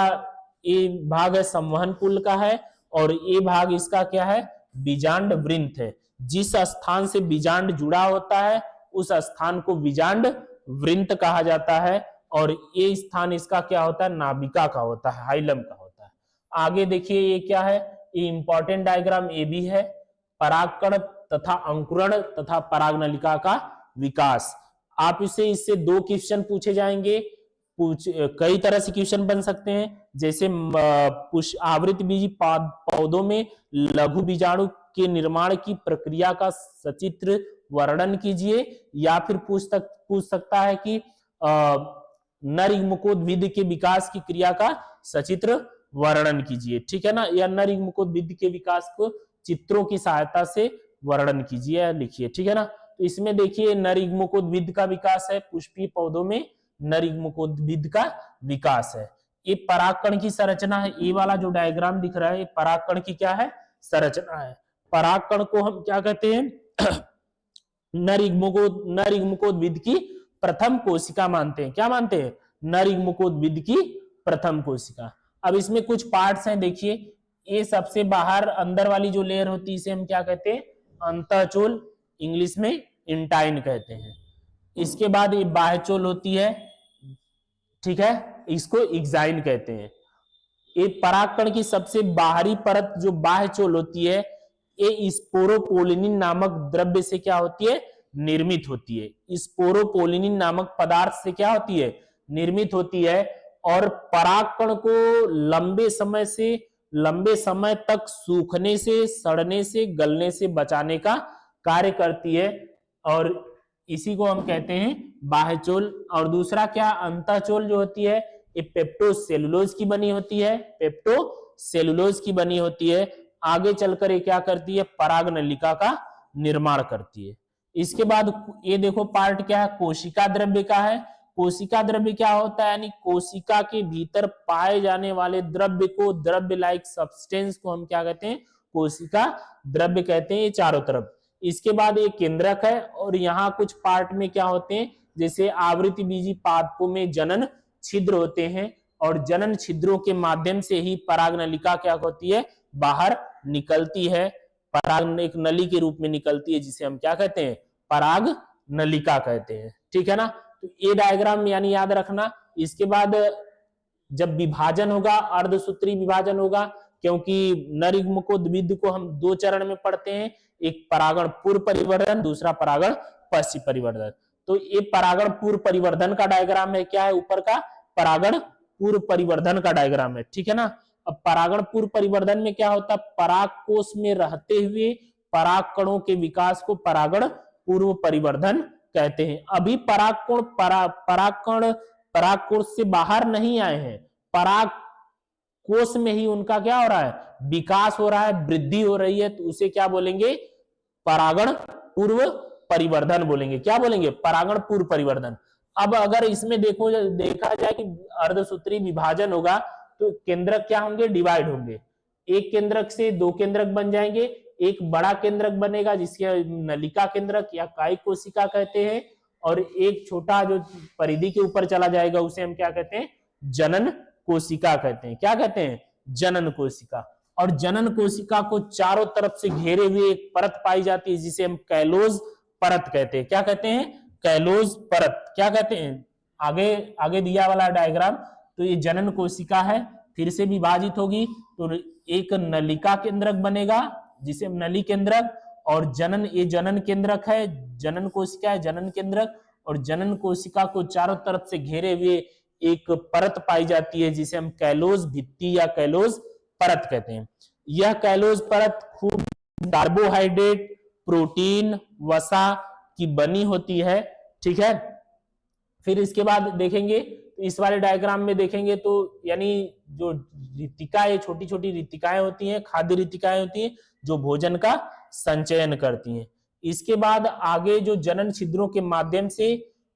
ये भाग है संवहन पुल का है, और ये भाग इसका क्या है, बीजांड वृंत है। जिस स्थान से बीजांड जुड़ा होता है उस स्थान को बीजांड वृंत कहा जाता है, और ये स्थान इसका क्या होता है, नाभिका का होता है, हाइलम का होता है। आगे देखिए ये क्या है, ये इंपॉर्टेंट डायग्राम ये भी है, परागकण तथा अंकुरण तथा पराग नलिका का विकास। आप इससे 2 क्वेश्चन पूछे जाएंगे। कई तरह से क्वेश्चन बन सकते हैं, जैसे आवृत बीजी पौधों में लघु बीजाणु के निर्माण की प्रक्रिया का सचित्र वर्णन कीजिए, या फिर पूछ सकता है कि नरयुग्मकोद्भिद के विकास की क्रिया का सचित्र वर्णन कीजिए। ठीक है ना, या नरयुग्मकोद्भिद के विकास को चित्रों की सहायता से वर्णन कीजिए, लिखिए। ठीक है ना, तो इसमें देखिए नरयुग्मकोद्भिद का विकास है, पुष्पीय पौधों में नरयुग्मकोद्भिद का विकास है। ये परागकण की संरचना है, ये वाला जो डायग्राम दिख रहा है ये परागकण की क्या है, संरचना है। परागकण को हम क्या कहते हैं, नरयुग्मकोद्भिद की प्रथम कोशिका मानते हैं। क्या मानते हैं, नरयुग्मकोद्भिद की प्रथम कोशिका। अब इसमें कुछ पार्ट्स हैं, देखिए ये सबसे बाहर अंदर वाली जो लेयर होती है इसे हम क्या कहते हैं, अंतःचोल, इंग्लिश में इंटाइन कहते हैं। इसके बाद ये बाह्यचोल होती है, ठीक है, इसको एक्साइन कहते हैं। ये परागकण की सबसे बाहरी परत जो बाह्यचोल होती है, ये स्पोरोपोलिनिन नामक द्रव्य से क्या होती है, निर्मित होती है। स्पोरोपोलिनिन नामक पदार्थ से क्या होती है, निर्मित होती है, और परागकण को लंबे समय तक सूखने से, सड़ने से, गलने से बचाने का कार्य करती है, और इसी को हम कहते हैं बाह्यचोल। और दूसरा क्या, अंतःचोल जो होती है ये पेप्टोसेलुलोज की बनी होती है, पेप्टोसेलुलोज की बनी होती है। आगे चलकर ये क्या करती है, पराग नलिका का निर्माण करती है। इसके बाद ये देखो पार्ट क्या है, कोशिका द्रव्य का है। कोशिका द्रव्य क्या होता है, यानी कोशिका के भीतर पाए जाने वाले द्रव्य को, द्रव्य लाइक सब्सटेंस को हम क्या कहते हैं, कोशिका द्रव्य कहते हैं, ये चारों तरफ। इसके बाद ये केंद्रक है, और यहाँ कुछ पार्ट में क्या होते हैं, जैसे आवृत्ति बीजी पादपों में जनन छिद्र होते हैं, और जनन छिद्रों के माध्यम से ही पराग नलिका क्या होती है, बाहर निकलती है। पराग एक नली के रूप में निकलती है, जिसे हम क्या कहते हैं, पराग नलिका कहते हैं। ठीक है ना, तो ये डायग्राम यानी याद रखना। इसके बाद जब विभाजन होगा, अर्धसूत्री विभाजन होगा, क्योंकि नर युग्म को द्विविद को हम दो चरण में पढ़ते हैं, एक परागण पूर्व परिवर्धन, दूसरा परागण पश्चिम परिवर्धन। तो ये परागण पूर्व परिवर्धन का डायग्राम है, क्या है, ऊपर का परागण पूर्व परिवर्धन का डायग्राम है। ठीक है ना, अब परागण पूर्व परिवर्धन में क्या होता है, पराग कोश में रहते हुए पराग कणों के विकास को परागण पूर्व परिवर्धन कहते हैं। अभी पराग कोश से बाहर नहीं आए हैं, पराग कोश में ही उनका क्या हो रहा है, विकास हो रहा है, वृद्धि हो रही है, तो उसे क्या बोलेंगे, परागण पूर्व परिवर्धन बोलेंगे। क्या बोलेंगे, परागण पूर्व परिवर्धन। अब अगर इसमें देखा जाए कि अर्धसूत्री विभाजन होगा, तो केंद्रक क्या होंगे, डिवाइड होंगे। एक केंद्रक से दो केंद्रक बन जाएंगे, एक बड़ा केंद्रक बनेगा जिसके नलिका केंद्रक या कायिक कोशिका कहते हैं, और एक छोटा जो परिधि के ऊपर चला जाएगा उसे हम क्या कहते हैं, जनन कोशिका कहते हैं। क्या कहते हैं, जनन कोशिका। और जनन कोशिका को चारों तरफ से घेरे हुए एक परत पाई जाती है, जिसे हम कैलोज परत कहते हैं। क्या कहते हैं, कैलोज परत। क्या कहते हैं, आगे दिया वाला डायग्राम, तो ये जनन कोशिका है, फिर से विभाजित होगी तो एक नलिका केंद्रक बनेगा जिसे हम नली केंद्रक, और जनन, ये जनन केंद्रक है, जनन कोशिका है, जनन केंद्रक, और जनन कोशिका को चारों तरफ से घेरे हुए एक परत पाई जाती है जिसे हम कैलोज भित्ति या कैलोज परत कहते हैं। यह कैलोज परत खूब कार्बोहाइड्रेट, प्रोटीन, वसा की बनी होती है। ठीक है, फिर इसके बाद देखेंगे, इस वाले डायग्राम में देखेंगे तो यानी जो रितिकाएं, छोटी छोटी रितिकाएं होती हैं, खाद्य रितिकाएं होती हैं, जो भोजन का संचयन करती हैं। इसके बाद आगे जो जनन छिद्रों के माध्यम से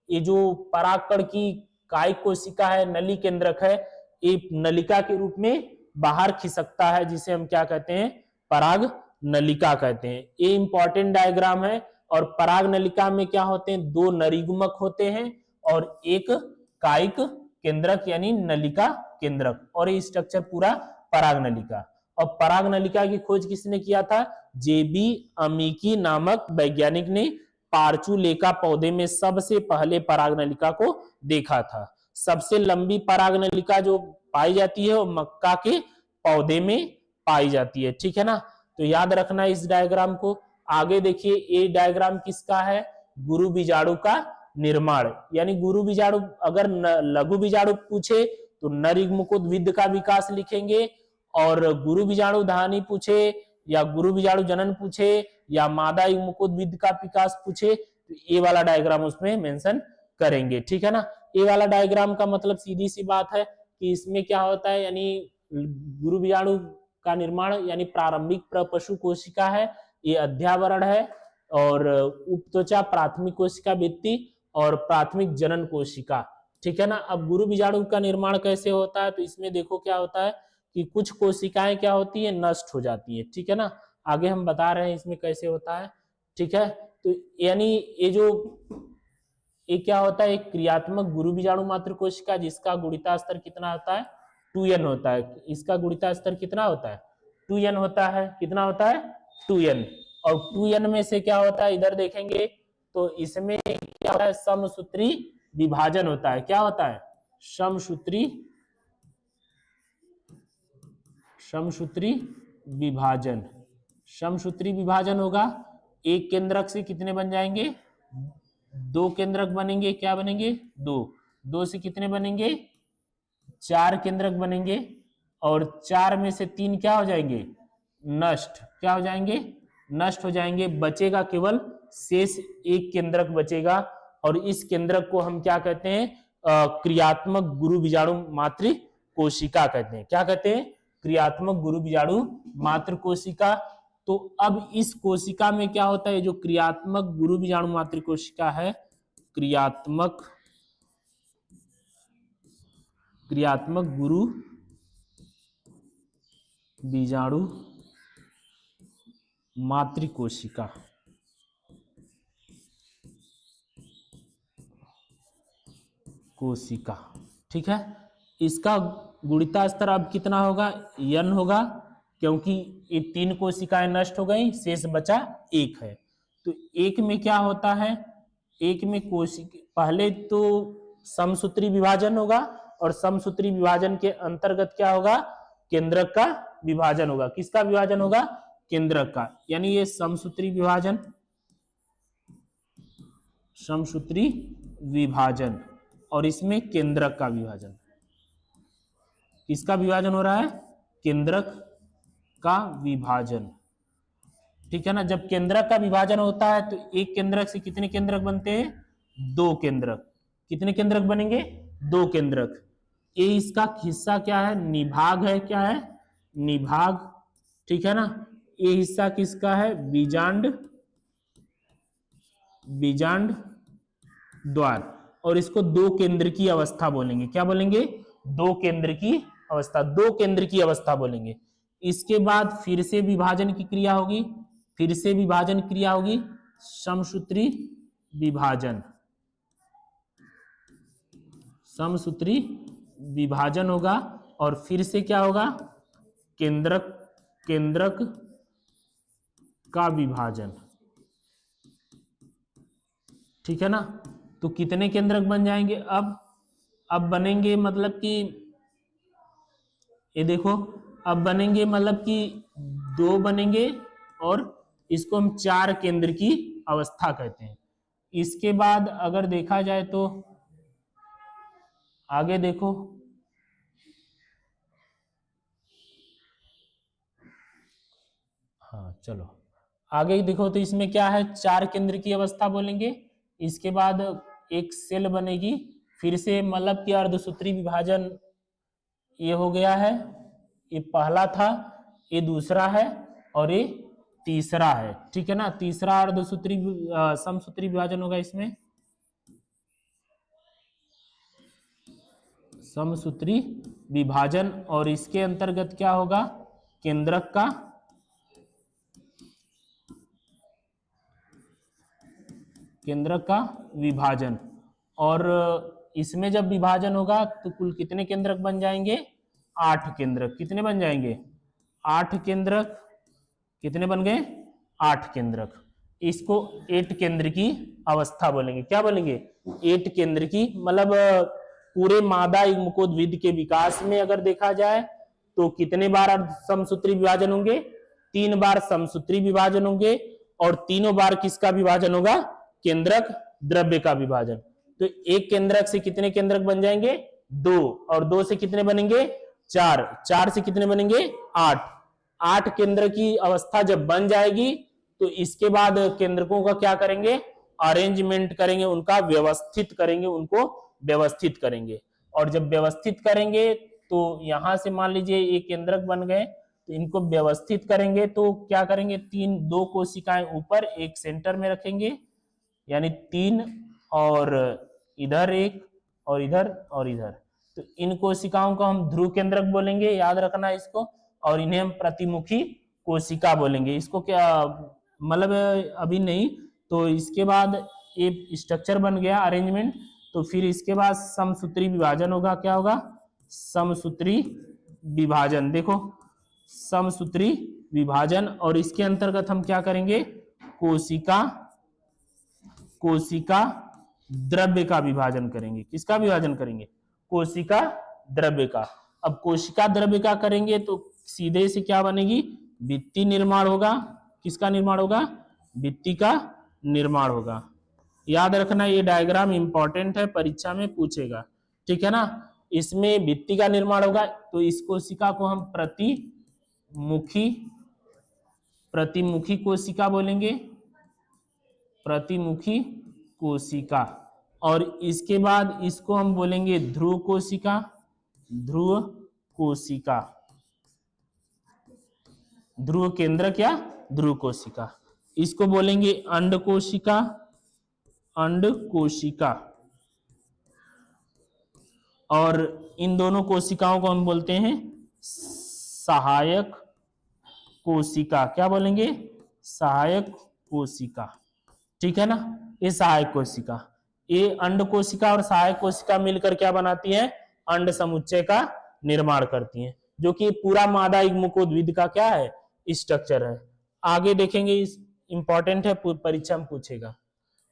ये जो परागकण की कायिक कोशिका है, नली केंद्रक है, ये नलिका के रूप में बाहर खिसकता है, जिसे हम क्या कहते हैं, पराग नलिका कहते हैं। ये इंपॉर्टेंट डायग्राम है। और पराग नलिका में क्या होते हैं, दो नरिगुमक होते हैं और एक कायिक केंद्रक यानी नलिका केंद्रक, और ये स्ट्रक्चर पूरा पराग नलिका। और पराग नलिका की खोज किसने किया था, जेबी अमीकी नामक वैज्ञानिक ने पार्चुलेका पौधे में सबसे पहले पराग नलिका को देखा था। सबसे लंबी पराग नलिका जो पाई जाती है वो मक्का के पौधे में पाई जाती है। ठीक है ना, तो याद रखना इस डायग्राम को। आगे देखिए, ये डायग्राम किसका है, गुरु बीजाणु का निर्माण। यानी गुरु बीजाणु, अगर लघु बीजाणु पूछे तो नर युग्मकोद्भिद का विकास लिखेंगे, और गुरु बीजाणु धानी पूछे या गुरु बीजाणु जनन पूछे या मादा युग्मकोद्भिद का विकास पूछे तो ये वाला डायग्राम उसमें मेंशन करेंगे। ठीक है ना, ये वाला डायग्राम का मतलब सीधी सी बात है कि इसमें क्या होता है, यानी गुरु बीजाणु का निर्माण यानी प्रारंभिक प्रपशु कोशिका है, ये अध्यावरण है, और उपत्वचा प्राथमिक कोशिका भित्ति और प्राथमिक जनन कोशिका। ठीक है ना, अब गुरु बीजाणु का निर्माण कैसे होता है, तो इसमें देखो क्या होता है कि कुछ कोशिकाएं क्या होती है, नष्ट हो जाती है। ठीक है ना, आगे हम बता रहे हैं इसमें कैसे होता है। ठीक है, तो यानी ये क्या होता है, एक क्रियात्मक गुरु बीजाणु मात्र कोशिका जिसका गुणिता स्तर कितना होता है, 2n होता है। इसका गुणिता स्तर कितना होता है, 2n होता है। कितना होता है, 2n। और 2n में से क्या होता है, इधर देखेंगे तो इसमें क्या होता है, समसूत्री विभाजन होता है। क्या होता है, समसूत्री विभाजन। समसूत्री विभाजन होगा, एक केंद्रक से कितने बन जाएंगे, दो केंद्रक बनेंगे। क्या बनेंगे, दो से कितने बनेंगे, 4 केंद्रक बनेंगे, और 4 में से 3 क्या हो जाएंगे, नष्ट। क्या हो जाएंगे, नष्ट हो जाएंगे। बचेगा केवल शेष एक केंद्रक बचेगा, और इस केंद्रक को हम क्या कहते हैं, क्रियात्मक गुरु बीजाणु मात्र कोशिका कहते हैं। क्या कहते हैं, क्रियात्मक गुरु बीजाणु मात्र कोशिका। तो अब इस कोशिका में क्या होता है, जो क्रियात्मक गुरु बीजाणु मातृ कोशिका है, क्रियात्मक गुरु बीजाणु मातृ कोशिका, ठीक है। इसका गुणिता स्तर अब कितना होगा, n होगा, क्योंकि ये 3 कोशिकाएं नष्ट हो गई, शेष बचा 1 है। तो 1 में क्या होता है, 1 में कोशिका पहले तो समसूत्री विभाजन होगा, और समसूत्री विभाजन के अंतर्गत क्या होगा, केंद्रक का विभाजन होगा। किसका विभाजन होगा, केंद्रक का, यानी ये समसूत्री विभाजन, और इसमें केंद्रक का विभाजन। किसका विभाजन हो रहा है, केंद्रक का विभाजन, ठीक है ना। जब केंद्रक का विभाजन होता है तो एक केंद्रक से कितने केंद्रक बनते हैं, 2 केंद्रक। कितने केंद्रक बनेंगे, 2 केंद्रक। ये इसका हिस्सा क्या है, निभाग है, क्या है, निभाग, ठीक है ना। ये हिस्सा किसका है, बीजांड द्वार, और इसको 2 केंद्र की अवस्था बोलेंगे। क्या बोलेंगे, 2 केंद्र की अवस्था, 2 केंद्र की अवस्था बोलेंगे। इसके बाद फिर से विभाजन की क्रिया होगी, समसूत्री विभाजन होगा, और फिर से क्या होगा, केंद्रक का विभाजन, ठीक है ना। तो कितने केंद्रक बन जाएंगे, अब बनेंगे, मतलब कि ये देखो, अब बनेंगे मतलब कि 2 बनेंगे, और इसको हम 4 केंद्र की अवस्था कहते हैं। इसके बाद अगर देखा जाए तो आगे देखो, हाँ चलो आगे ही देखो, तो इसमें क्या है, 4 केंद्र की अवस्था बोलेंगे। इसके बाद एक सेल बनेगी, फिर से मतलब कि अर्धसूत्री विभाजन ये हो गया है, ये पहला था, ये दूसरा है, और ये तीसरा है, ठीक है ना। तीसरा अर्धसूत्री समसूत्री विभाजन होगा, इसमें समसूत्री विभाजन, और इसके अंतर्गत क्या होगा, केंद्रक का विभाजन। और इसमें जब विभाजन होगा तो कुल कितने केंद्रक बन जाएंगे, 8 केंद्रक। कितने बन जाएंगे, 8 केंद्रक। कितने बन गए, 8 केंद्रक। इसको 8 केंद्र की अवस्था बोलेंगे। क्या बोलेंगे, 8 केंद्र की, मतलब पूरे मादा युग्मकोद्भिद के विकास में अगर देखा जाए तो कितने बार समसूत्री विभाजन होंगे, 3 बार समसूत्री विभाजन होंगे, और तीनों बार किसका विभाजन होगा, केंद्रक द्रव्य का विभाजन। तो एक केंद्रक से कितने केंद्रक बन जाएंगे, 2, और 2 से कितने बनेंगे, 4, 4 से कितने बनेंगे, 8। 8 केंद्र की अवस्था जब बन जाएगी तो इसके बाद केंद्रकों का क्या करेंगे, अरेंजमेंट करेंगे, उनको व्यवस्थित करेंगे। और जब व्यवस्थित करेंगे तो यहां से मान लीजिए ये केंद्रक बन गए, तो इनको व्यवस्थित करेंगे तो क्या करेंगे, 2 कोशिकाएं ऊपर, एक सेंटर में रखेंगे, यानी 3, और इधर एक, और इधर और इधर। तो इन कोशिकाओं को हम ध्रुव केंद्रक बोलेंगे, याद रखना इसको, और इन्हें हम प्रतिमुखी कोशिका बोलेंगे। इसको क्या मतलब अभी नहीं, तो इसके बाद ये स्ट्रक्चर बन गया, अरेंजमेंट। तो फिर इसके बाद समसूत्री विभाजन होगा। क्या होगा, समसूत्री विभाजन। देखो, समसूत्री विभाजन, और इसके अंतर्गत हम क्या करेंगे, कोशिका द्रव्य का विभाजन करेंगे। किसका विभाजन करेंगे, कोशिका द्रव्य का। अब कोशिका द्रव्य का करेंगे तो सीधे से क्या बनेगी, भित्ति निर्माण होगा। किसका निर्माण होगा, भित्ति का निर्माण होगा। याद रखना, ये डायग्राम इंपॉर्टेंट है, परीक्षा में पूछेगा, ठीक है ना। इसमें भित्ति का निर्माण होगा, तो इस कोशिका को हम प्रतिमुखी कोशिका बोलेंगे, प्रतिमुखी कोशिका। और इसके बाद इसको हम बोलेंगे ध्रुव कोशिका, ध्रुव केंद्रक या ध्रुव कोशिका। इसको बोलेंगे अंड कोशिका, अंड कोशिका। और इन दोनों कोशिकाओं को हम बोलते हैं सहायक कोशिका। क्या बोलेंगे? सहायक कोशिका। ठीक है ना, ये सहायक कोशिका। ये अंड कोशिका और सहायक कोशिका मिलकर क्या बनाती है? अंड समुच्चय का निर्माण करती हैं, जो कि पूरा मादा युग्मकोद्भिद का क्या है? स्ट्रक्चर है। आगे देखेंगे, इस इंपॉर्टेंट है, परीक्षा में पूछेगा।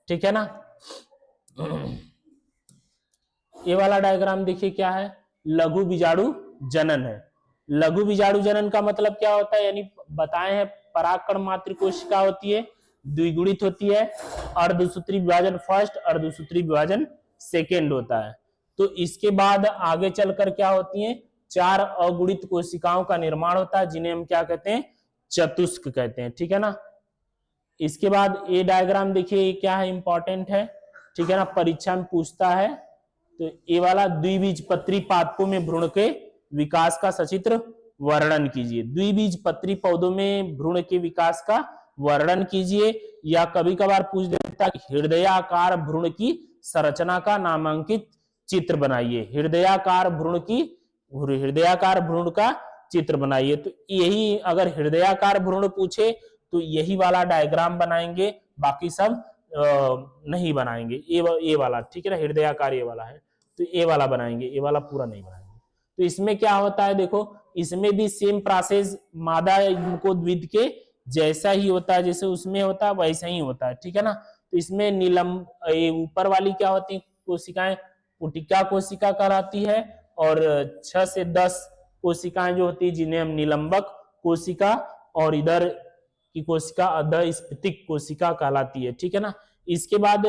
ठीक है ना। ये वाला डायग्राम देखिए क्या है? लघु बीजाणु जनन है। लघु बीजाणु जनन का मतलब क्या होता है? यानी बताए हैं, परागकण मात्र कोशिका होती है, द्विगुणित होती है, अर्धसूत्री विभाजन फर्स्ट, अर्धसूत्री विभाजन सेकेंड होता है। तो इसके बाद आगे चलकर क्या होती है? 4 अगुणित कोशिकाओं का निर्माण होता है, जिन्हें हम क्या कहते हैं? चतुष्क कहते हैं। ठीक है ना। इसके बाद ये डायग्राम देखिए, क्या है? इंपॉर्टेंट है। ठीक है ना, परीक्षा में पूछता है। तो ये वाला द्विबीजपत्री पादपों में भ्रूण के विकास का सचित्र वर्णन कीजिए। द्विबीजपत्री पौधों में भ्रूण के विकास का वर्णन कीजिए, या कभी कभार पूछ देता है हृदयाकार भ्रूण की संरचना का नामांकित चित्र बनाइए। हृदयाकार भ्रूण का चित्र बनाइए। तो यही, अगर हृदयाकार भ्रूण पूछे तो यही वाला डायग्राम बनाएंगे, बाकी सब नहीं बनाएंगे। ये वाला, ठीक है ना, हृदयाकार ये वाला है, तो ये वाला बनाएंगे, ये वाला पूरा नहीं बनाएंगे। तो इसमें क्या होता है? देखो, इसमें भी सेम प्रोसेस मादा युग्मकोद्भिद के जैसा ही होता है, जैसे उसमें होता है वैसा ही होता है। ठीक है ना। तो इसमें निलंब, ऊपर वाली क्या होती है कोशिकाएं? पुटिका कोशिका कहलाती है, और 6 से 10 कोशिकाएं जो होती है, जिन्हें हम निलंबक कोशिका, और इधर की कोशिका अधस्फीतिक कोशिका कहलाती है। ठीक है ना। इसके बाद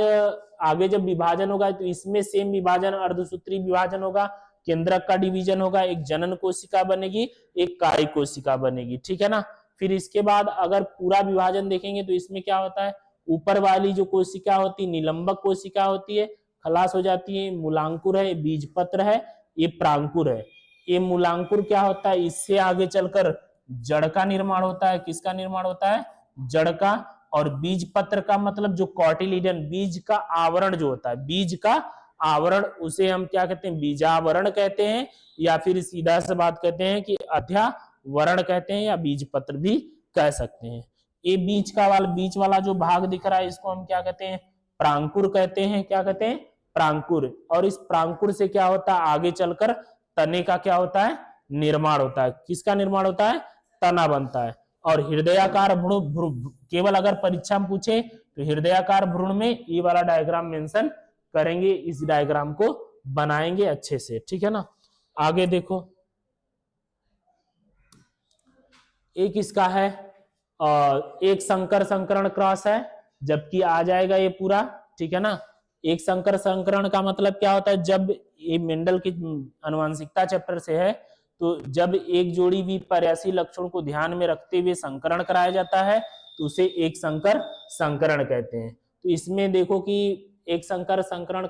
आगे जब विभाजन होगा तो इसमें सेम विभाजन, अर्धसूत्री विभाजन होगा, केंद्रक का डिवीजन होगा, एक जनन कोशिका बनेगी, एक कारी कोशिका बनेगी। ठीक है ना। फिर इसके बाद अगर पूरा विभाजन देखेंगे तो इसमें क्या होता है? ऊपर वाली जो कोशिका होती है निलंबक कोशिका होती है, खलास हो जाती है, मूलांकुर है, बीजपत्र है, ये प्रांकुर है। ये मूलांकुर क्या होता है? इससे आगे चलकर जड़ का निर्माण होता है। किसका निर्माण होता है? जड़ का। और बीज पत्र का मतलब जो कॉटिलिडन, बीज का आवरण जो होता है, बीज का आवरण, उसे हम क्या कहते हैं? बीजावरण कहते हैं, या फिर सीधा से बात कहते हैं कि अध्यावरण कहते हैं, या बीज पत्र भी कह सकते हैं। ये बीज वाला जो भाग दिख रहा है, इसको हम क्या कहते हैं? प्रांकुर कहते हैं। क्या कहते हैं? प्रांकुर। और इस प्रांकुर से क्या होता है? आगे चलकर तने का क्या होता है? निर्माण होता है। किसका निर्माण होता है? तना बनता है। और हृदयाकार भ्रूण, केवल अगर परीक्षा में पूछे तो हृदयाकार भ्रूण में ये वाला डायग्राम मेंशन करेंगे, इस डायग्राम को बनाएंगे अच्छे से। ठीक है ना। आगे देखो, एक इसका है, एक संकर संकरण क्रॉस है, जबकि आ जाएगा ये पूरा। ठीक है ना। एक संकर संकरण का मतलब क्या होता है? जब ये मेंडल की आनुवंशिकता चैप्टर से है, तो जब एक जोड़ी भी पर्यायी लक्षण को ध्यान में रखते हुए संकरण कराया जाता है तो उसे एक संकर संकरण कहते हैं। तो इसमें देखो कि एक संकर संकरण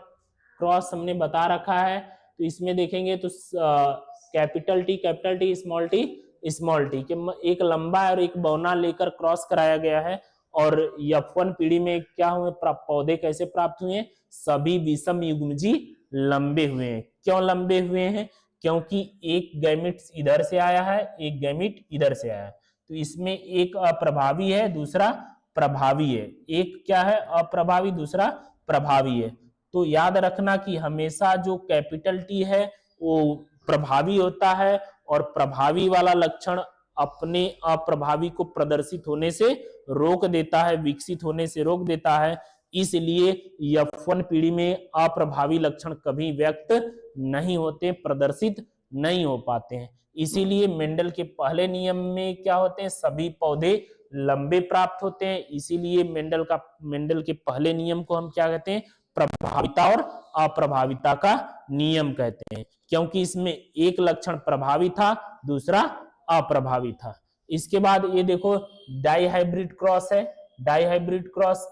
क्रॉस हमने बता रखा है। तो इसमें देखेंगे तो कैपिटल टी, स्मॉल टी के एक लंबा और एक बौना लेकर क्रॉस कराया गया है। और F1 पीढ़ी में क्या हुए? पौधे कैसे प्राप्त हुए? सभी विषम युग्मजी लंबे हुए हैं। क्यों लंबे हुए हैं? क्योंकि एक गैमिट इधर से आया है, एक गैमिट इधर से आया है। तो इसमें एक अप्रभावी है, दूसरा प्रभावी है। एक क्या है? अप्रभावी, दूसरा प्रभावी है। तो याद रखना कि हमेशा जो कैपिटल टी है वो प्रभावी होता है, और प्रभावी वाला लक्षण अपने अप्रभावी को प्रदर्शित होने से रोक देता है, विकसित होने से रोक देता है। इसलिए F1 पीढ़ी में अप्रभावी लक्षण कभी व्यक्त नहीं होते, प्रदर्शित नहीं हो पाते हैं। इसीलिए मेंडल के पहले नियम में क्या होते हैं? सभी पौधे लंबे प्राप्त होते हैं। इसीलिए मेंडल के पहले नियम को हम क्या कहते हैं? प्रभाविता और अप्रभाविता का नियम कहते हैं, क्योंकि इसमें एक लक्षण प्रभावी था, दूसरा अप्रभावी था। इसके बाद ये देखो, डाइहाइब्रिड क्रॉस है। डाइहाइब्रिड क्रॉस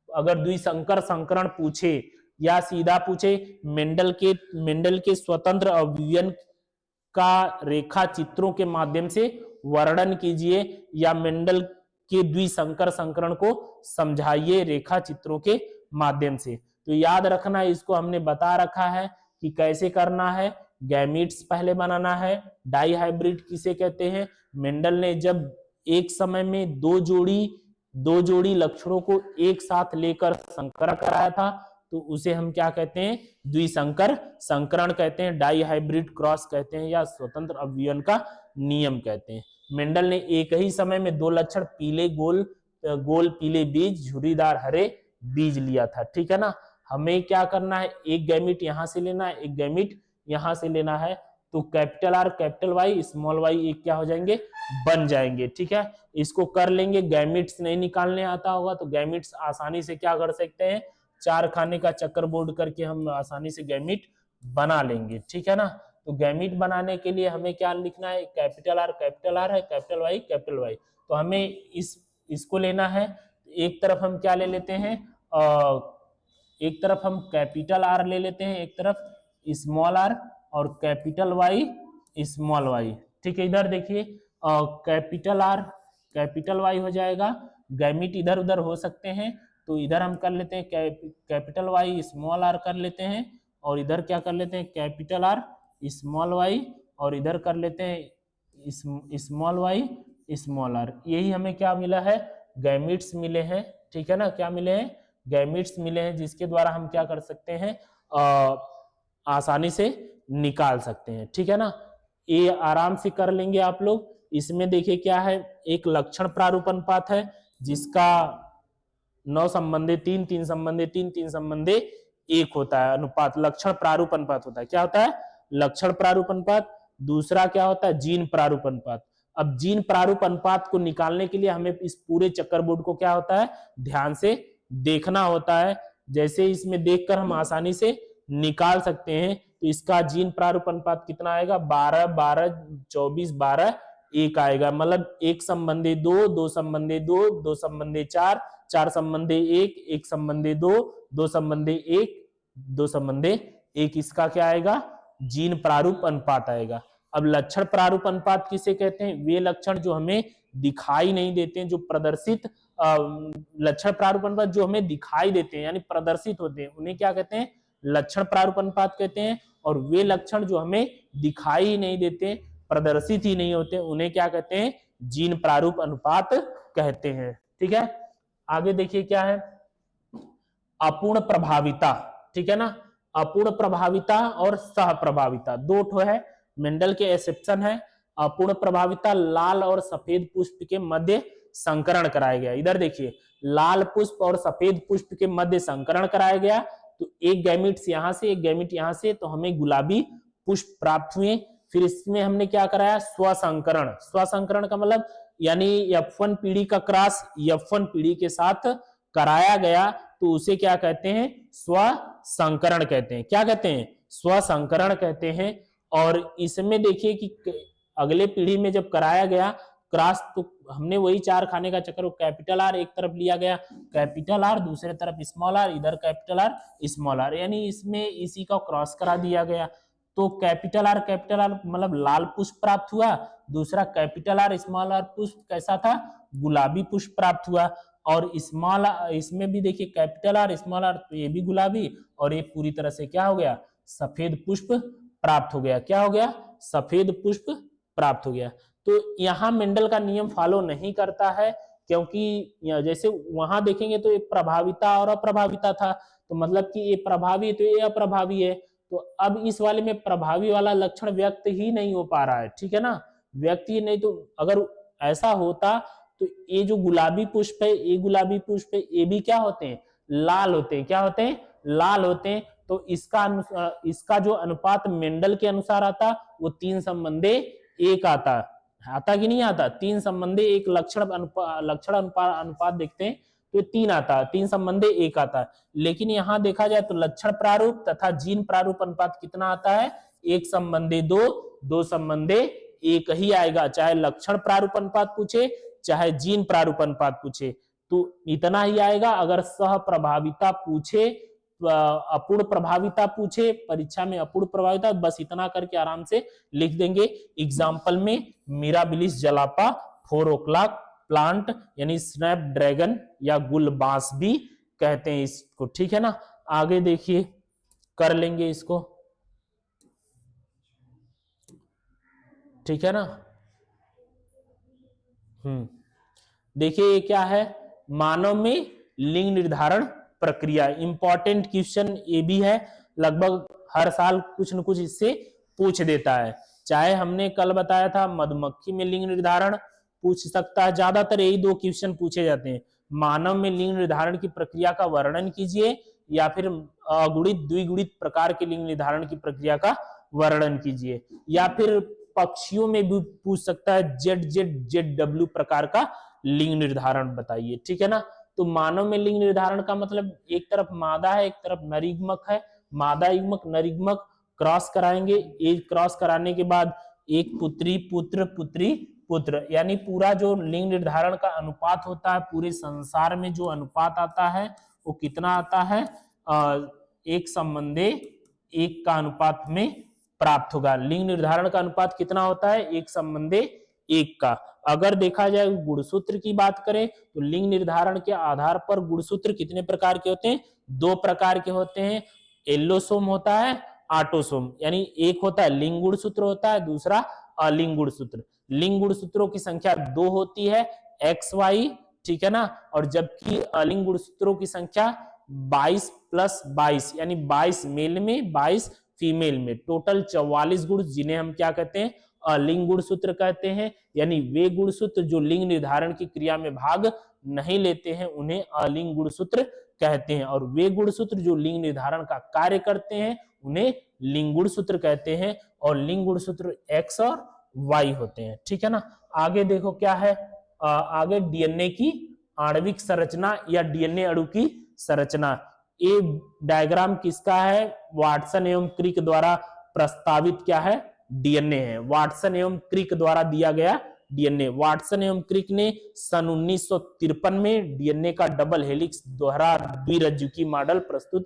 अगर द्विसंकर संकरण पूछे या सीधा पूछे, मेंडल के स्वतंत्र अवयवन का रेखा चित्रों के माध्यम से वर्णन कीजिए, या मेंडल के द्विसंकर संकरण को समझाइए रेखा चित्रों के माध्यम से। तो याद रखना, इसको हमने बता रखा है कि कैसे करना है। गैमीट्स पहले बनाना है। डाई हाइब्रिड किसे कहते हैं? मेंडल ने जब एक समय में दो जोड़ी लक्षणों को एक साथ लेकर संकरण कराया था तो उसे हम क्या कहते हैं? द्विसंकर संकरण कहते हैं, डाई हाइब्रिड क्रॉस कहते हैं, या स्वतंत्र अवयवन का नियम कहते हैं। मेंडल ने एक ही समय में दो लक्षण पीले गोल पीले बीज, झुर्रीदार हरे बीज लिया था। ठीक है ना। हमें क्या करना है? एक गैमिट यहां से लेना है, एक गैमिट यहां से लेना है। तो capital R capital Y small Y एक क्या हो जाएंगे? बन जाएंगे। ठीक है, इसको कर लेंगे। गैमिट्स नहीं निकालने आता होगा तो गैमिट्स आसानी से क्या कर सकते हैं? चार खाने का चक्कर बोर्ड करके हम आसानी से गैमिट बना लेंगे। ठीक है ना। तो गैमिट बनाने के लिए हमें क्या लिखना है? कैपिटल आर है, कैपिटल वाई। तो हमें इसको लेना है। एक तरफ हम क्या ले लेते हैं? एक तरफ हम कैपिटल आर ले लेते हैं, एक तरफ स्मॉल आर, और कैपिटल वाई स्मॉल वाई। ठीक है, इधर देखिए कैपिटल आर कैपिटल वाई हो जाएगा। गैमिट इधर उधर हो सकते हैं तो इधर हम कर लेते हैं कैपिटल वाई स्मॉल आर कर लेते हैं, और इधर क्या कर लेते हैं? कैपिटल आर स्मॉल वाई, और इधर कर लेते हैं स्मॉल वाई स्मॉल आर। यही हमें क्या मिला है? गैमिट्स मिले हैं। ठीक है ना। क्या मिले हैं? गैमिट्स मिले हैं, जिसके द्वारा हम क्या कर सकते हैं? आसानी से निकाल सकते हैं। ठीक है ना। ये आराम से कर लेंगे आप लोग। इसमें देखिए क्या है? एक लक्षण प्रारूप अनुपात है जिसका 9 संबंधी 3, 3 संबंधी 3, 3 संबंधी 1 होता है अनुपात। लक्षण प्रारूप अनुपात होता है। क्या होता है? लक्षण प्रारूप अनुपात। दूसरा क्या होता है? जीन प्रारूप अनुपात। अब जीन प्रारूप अनुपात को निकालने के लिए हमें इस पूरे चक्करबोर्ड को क्या होता है? ध्यान से देखना होता है। जैसे इसमें देखकर हम आसानी से निकाल सकते हैं। तो इसका जीन प्रारूप अनुपात कितना आएगा? 12 12 24 12 1 आएगा। मतलब 1 संबंधी 2, 2 संबंधी 2, 2 संबंधी 4, 4 संबंधी 1, 1 संबंधी 2, 2 संबंधी 1, 2 संबंधी 1। इसका क्या आएगा? जीन प्रारूप अनुपात आएगा। अब लक्षण प्रारूप अनुपात किसे कहते हैं? वे लक्षण जो हमें दिखाई नहीं देते हैं, जो प्रदर्शित लक्षण प्रारूप अनुपात जो हमें दिखाई देते हैं यानी प्रदर्शित होते हैं, उन्हें क्या कहते हैं? लक्षण प्रारूप अनुपात कहते हैं। और वे लक्षण जो हमें दिखाई ही नहीं देते, प्रदर्शित ही नहीं होते, उन्हें क्या कहते हैं? जीन प्रारूप अनुपात कहते हैं। ठीक है, आगे देखिए क्या है? अपूर्ण प्रभाविता। ठीक है ना। अपूर्ण प्रभाविता और सह प्रभाविता दो ठो है। मेंडल के एक्सेप्शन है। अपूर्ण प्रभाविता लाल और सफेद पुष्प के मध्य संकरण कराया गया। इधर देखिए, लाल पुष्प और सफेद पुष्प के मध्य संकरण कराया गया। तो एक गैमिट्स यहां से, एक गैमिट यहां से, तो हमें गुलाबी पुष्प प्राप्त हुए। फिर इसमें हमने क्या कराया? स्वसंकरण। स्वसंकरण का मतलब यानी F1 पीढ़ी का क्रॉस F1 पीढ़ी के साथ कराया गया, तो उसे क्या कहते हैं? स्वसंकरण कहते हैं। क्या कहते हैं? स्वसंकरण कहते हैं। और इसमें देखिए कि अगले पीढ़ी में जब कराया गया क्रॉस, तो हमने वही चार खाने का चक्कर, कैपिटल आर एक तरफ लिया गया, कैपिटल आर दूसरे तरफ स्मॉल आर, इधर कैपिटल आर स्मॉल आर, यानी इसमें इसी का क्रॉस करा दिया गया। तो कैपिटल आर मतलब लाल पुष्प प्राप्त हुआ। दूसरा कैपिटल आर स्मॉल आर पुष्प कैसा था? गुलाबी पुष्प प्राप्त हुआ। और स्मॉल इसमें भी देखिए कैपिटल आर स्मॉल आर, तो ये भी गुलाबी, और ये पूरी तरह से क्या हो गया? सफेद पुष्प प्राप्त हो गया। क्या हो गया? सफेद पुष्प प्राप्त हो गया। तो यहाँ मेंडल का नियम फॉलो नहीं करता है, क्योंकि जैसे वहां देखेंगे तो ये प्रभाविता और अप्रभाविता था, तो मतलब कि ये प्रभावी है तो ये अप्रभावी है। तो अब इस वाले में प्रभावी वाला लक्षण व्यक्त ही नहीं हो पा रहा है। ठीक है ना, व्यक्त ही नहीं। तो अगर ऐसा होता तो ये जो गुलाबी पुष्प है, ये गुलाबी पुष्प है, ये भी क्या होते हैं? लाल होते हैं। क्या होते हैं? लाल होते हैं। तो इसका जो अनुपात मेंडल के अनुसार आता वो 3 संबंधी 1 आता कि नहीं आता? 3 संबंधी 1 लक्षण अनुपात देखते हैं तो 3 आता, 3 संबंधी 1 आता। लेकिन यहाँ देखा जाए तो लक्षण प्रारूप तथा जीन प्रारूप अनुपात कितना आता है? 1 संबंधी 2, 2 संबंधी 1 ही आएगा। चाहे लक्षण प्रारूप अनुपात पूछे चाहे जीन प्रारूप अनुपात पूछे तो इतना ही आएगा। अगर सह प्रभाविता पूछे, अपूर्ण प्रभाविता पूछे परीक्षा में, अपूर्ण प्रभाविता, बस इतना करके आराम से लिख देंगे। एग्जाम्पल में मिराबिलिस जलापा 4 o'clock प्लांट यानी स्नैपड्रैगन या गुलबास भी कहते हैं इसको, ठीक है ना। आगे देखिए, कर लेंगे इसको, ठीक है ना। देखिए ये क्या है, मानव में लिंग निर्धारण प्रक्रिया, इंपॉर्टेंट क्वेश्चन ये भी है, लगभग हर साल कुछ न कुछ इससे पूछ देता है। चाहे हमने कल बताया था मधुमक्खी में लिंग निर्धारण पूछ सकता है, ज्यादातर यही दो क्वेश्चन पूछे जाते हैं, मानव में लिंग निर्धारण की प्रक्रिया का वर्णन कीजिए या फिर अगुणित द्विगुणित प्रकार के लिंग निर्धारण की प्रक्रिया का वर्णन कीजिए, या फिर पक्षियों में भी पूछ सकता है ZZ ZW प्रकार का लिंग निर्धारण बताइए, ठीक है ना। तो मानव में लिंग निर्धारण का मतलब एक तरफ मादा है, एक तरफ नरिग्मक है, मादा युग्मक नरिग्मक क्रॉस कराएंगे, एक क्रॉस कराने के बाद एक पुत्री पुत्र पुत्री पुत्र, यानी पूरा जो लिंग निर्धारण का अनुपात होता है पूरे संसार में जो अनुपात आता है वो कितना आता है, एक संबंधे एक का अनुपात में प्राप्त होगा। लिंग निर्धारण का अनुपात कितना होता है, एक संबंधे एक का। अगर देखा जाए गुणसूत्र की बात करें तो लिंग निर्धारण के आधार पर गुणसूत्र कितने प्रकार के होते हैं, दो प्रकार के होते हैं, एल्लोसोम होता है, ऑटोसोम, यानी एक होता है लिंग गुणसूत्र होता है, दूसरा अलिंग गुणसूत्र। लिंग गुणसूत्रों की संख्या दो होती है, XY, ठीक है ना, और जबकि अलिंग गुणसूत्रों की संख्या 22 + 22 यानी 22 मेल में 22 फीमेल में, टोटल 44 गुण, जिन्हें हम क्या कहते हैं, अलिंग गुणसूत्र कहते हैं। यानी वे गुणसूत्र जो लिंग निर्धारण की क्रिया में भाग नहीं लेते हैं उन्हें अलिंग गुणसूत्र कहते हैं, और वे गुणसूत्र जो लिंग निर्धारण का कार्य करते हैं उन्हें लिंग गुणसूत्र कहते हैं, और लिंग गुणसूत्र X और Y होते हैं, ठीक है ना। आगे देखो क्या है, आगे डीएनए की आणविक संरचना या डीएनए अणु की संरचना, ये डायग्राम किसका है, वाटसन एवं क्रिक द्वारा प्रस्तावित क्या है, डीएनए है, वाटसन एवं क्रिक द्वारा दिया गया डीएनए। वाटसन एवं क्रिक ने सन 1953 में डीएनए का डबल हेलिक्स दोहरा द्विरज्जुकी मॉडल प्रस्तुत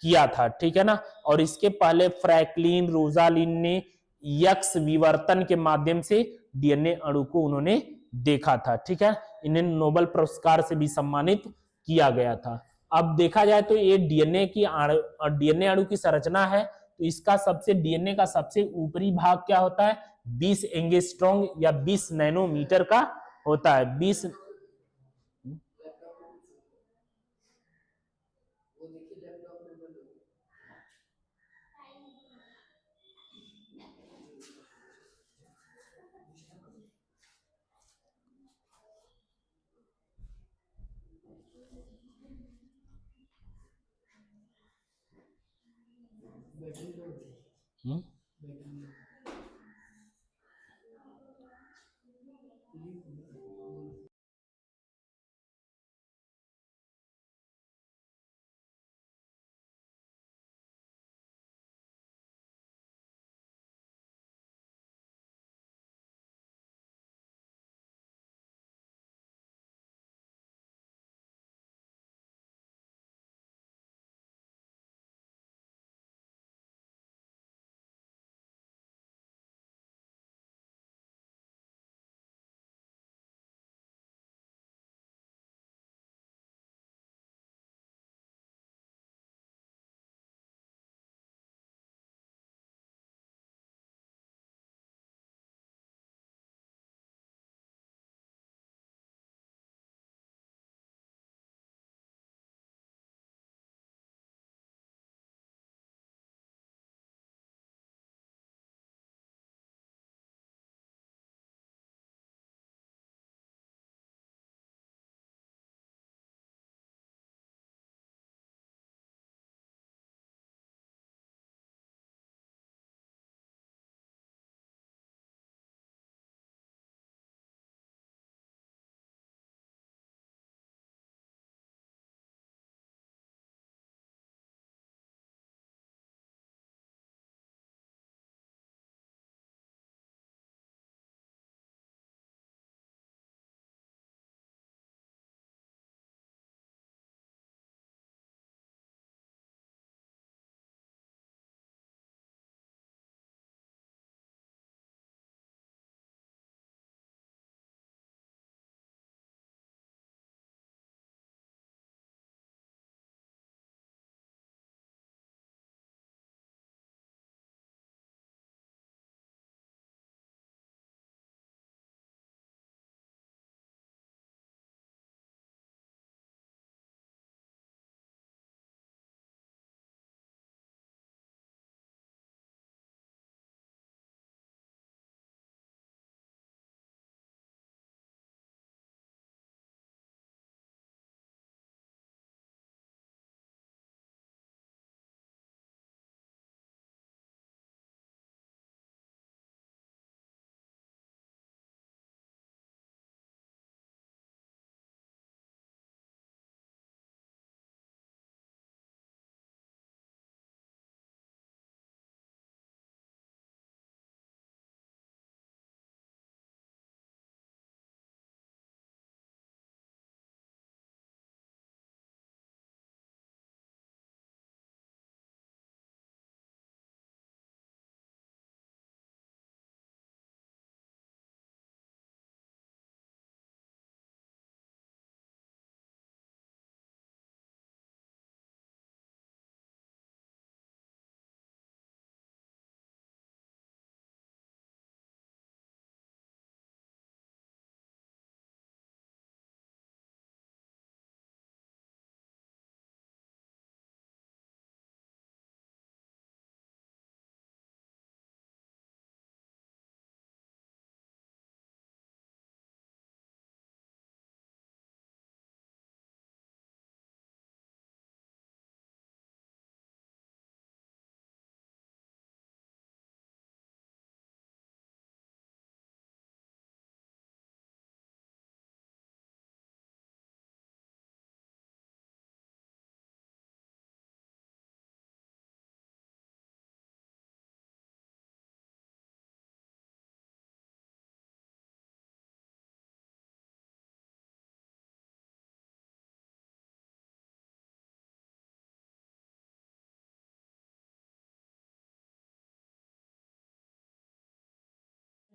किया था, ठीक है ना। और इसके पहले फ्रैंकलिन रोजालिन ने यक्स विवर्तन के माध्यम से डीएनए अणु को उन्होंने देखा था, ठीक है। इन्हें नोबेल पुरस्कार से भी सम्मानित किया गया था। अब देखा जाए तो ये डीएनए अणु की संरचना है, तो इसका सबसे डीएनए का सबसे ऊपरी भाग क्या होता है, 20 एंगस्ट्रॉम या 20 नैनोमीटर का होता है, 20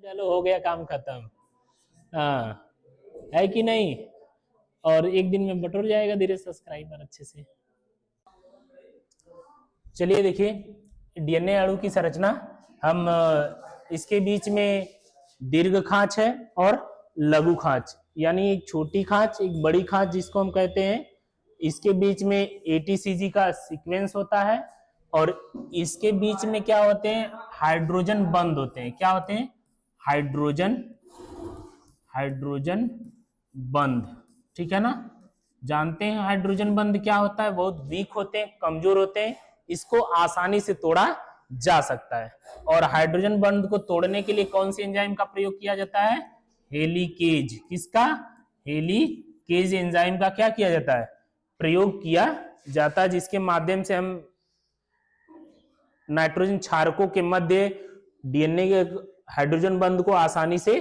चलो हो गया काम खत्म। हाँ, है कि नहीं? और एक दिन में बटोर जाएगा धीरे सब्सक्राइबर अच्छे से। चलिए देखिए, डीएनए अणु की संरचना, हम इसके बीच में दीर्घ खांच है और लघु खांच, यानी एक छोटी खांच एक बड़ी खांच जिसको हम कहते हैं। इसके बीच में एटीसीजी का सीक्वेंस होता है और इसके बीच में क्या होते हैं, हाइड्रोजन बंध होते हैं। क्या होते हैं? हाइड्रोजन हाइड्रोजन बंध, ठीक है ना? जानते हैं हाइड्रोजन बंध क्या होता है, बहुत वीक होते हैं, कमजोर होते हैं, इसको आसानी से तोड़ा जा सकता है। और हाइड्रोजन बंध को तोड़ने के लिए कौन सी एंजाइम का प्रयोग किया जाता है? हेलिकेज। किसका? हेलिकेज एंजाइम का क्या किया जाता है? प्रयोग किया जाता है, जिसके माध्यम से हम नाइट्रोजन क्षारकों के मध्य डीएनए के हाइड्रोजन बंध को आसानी से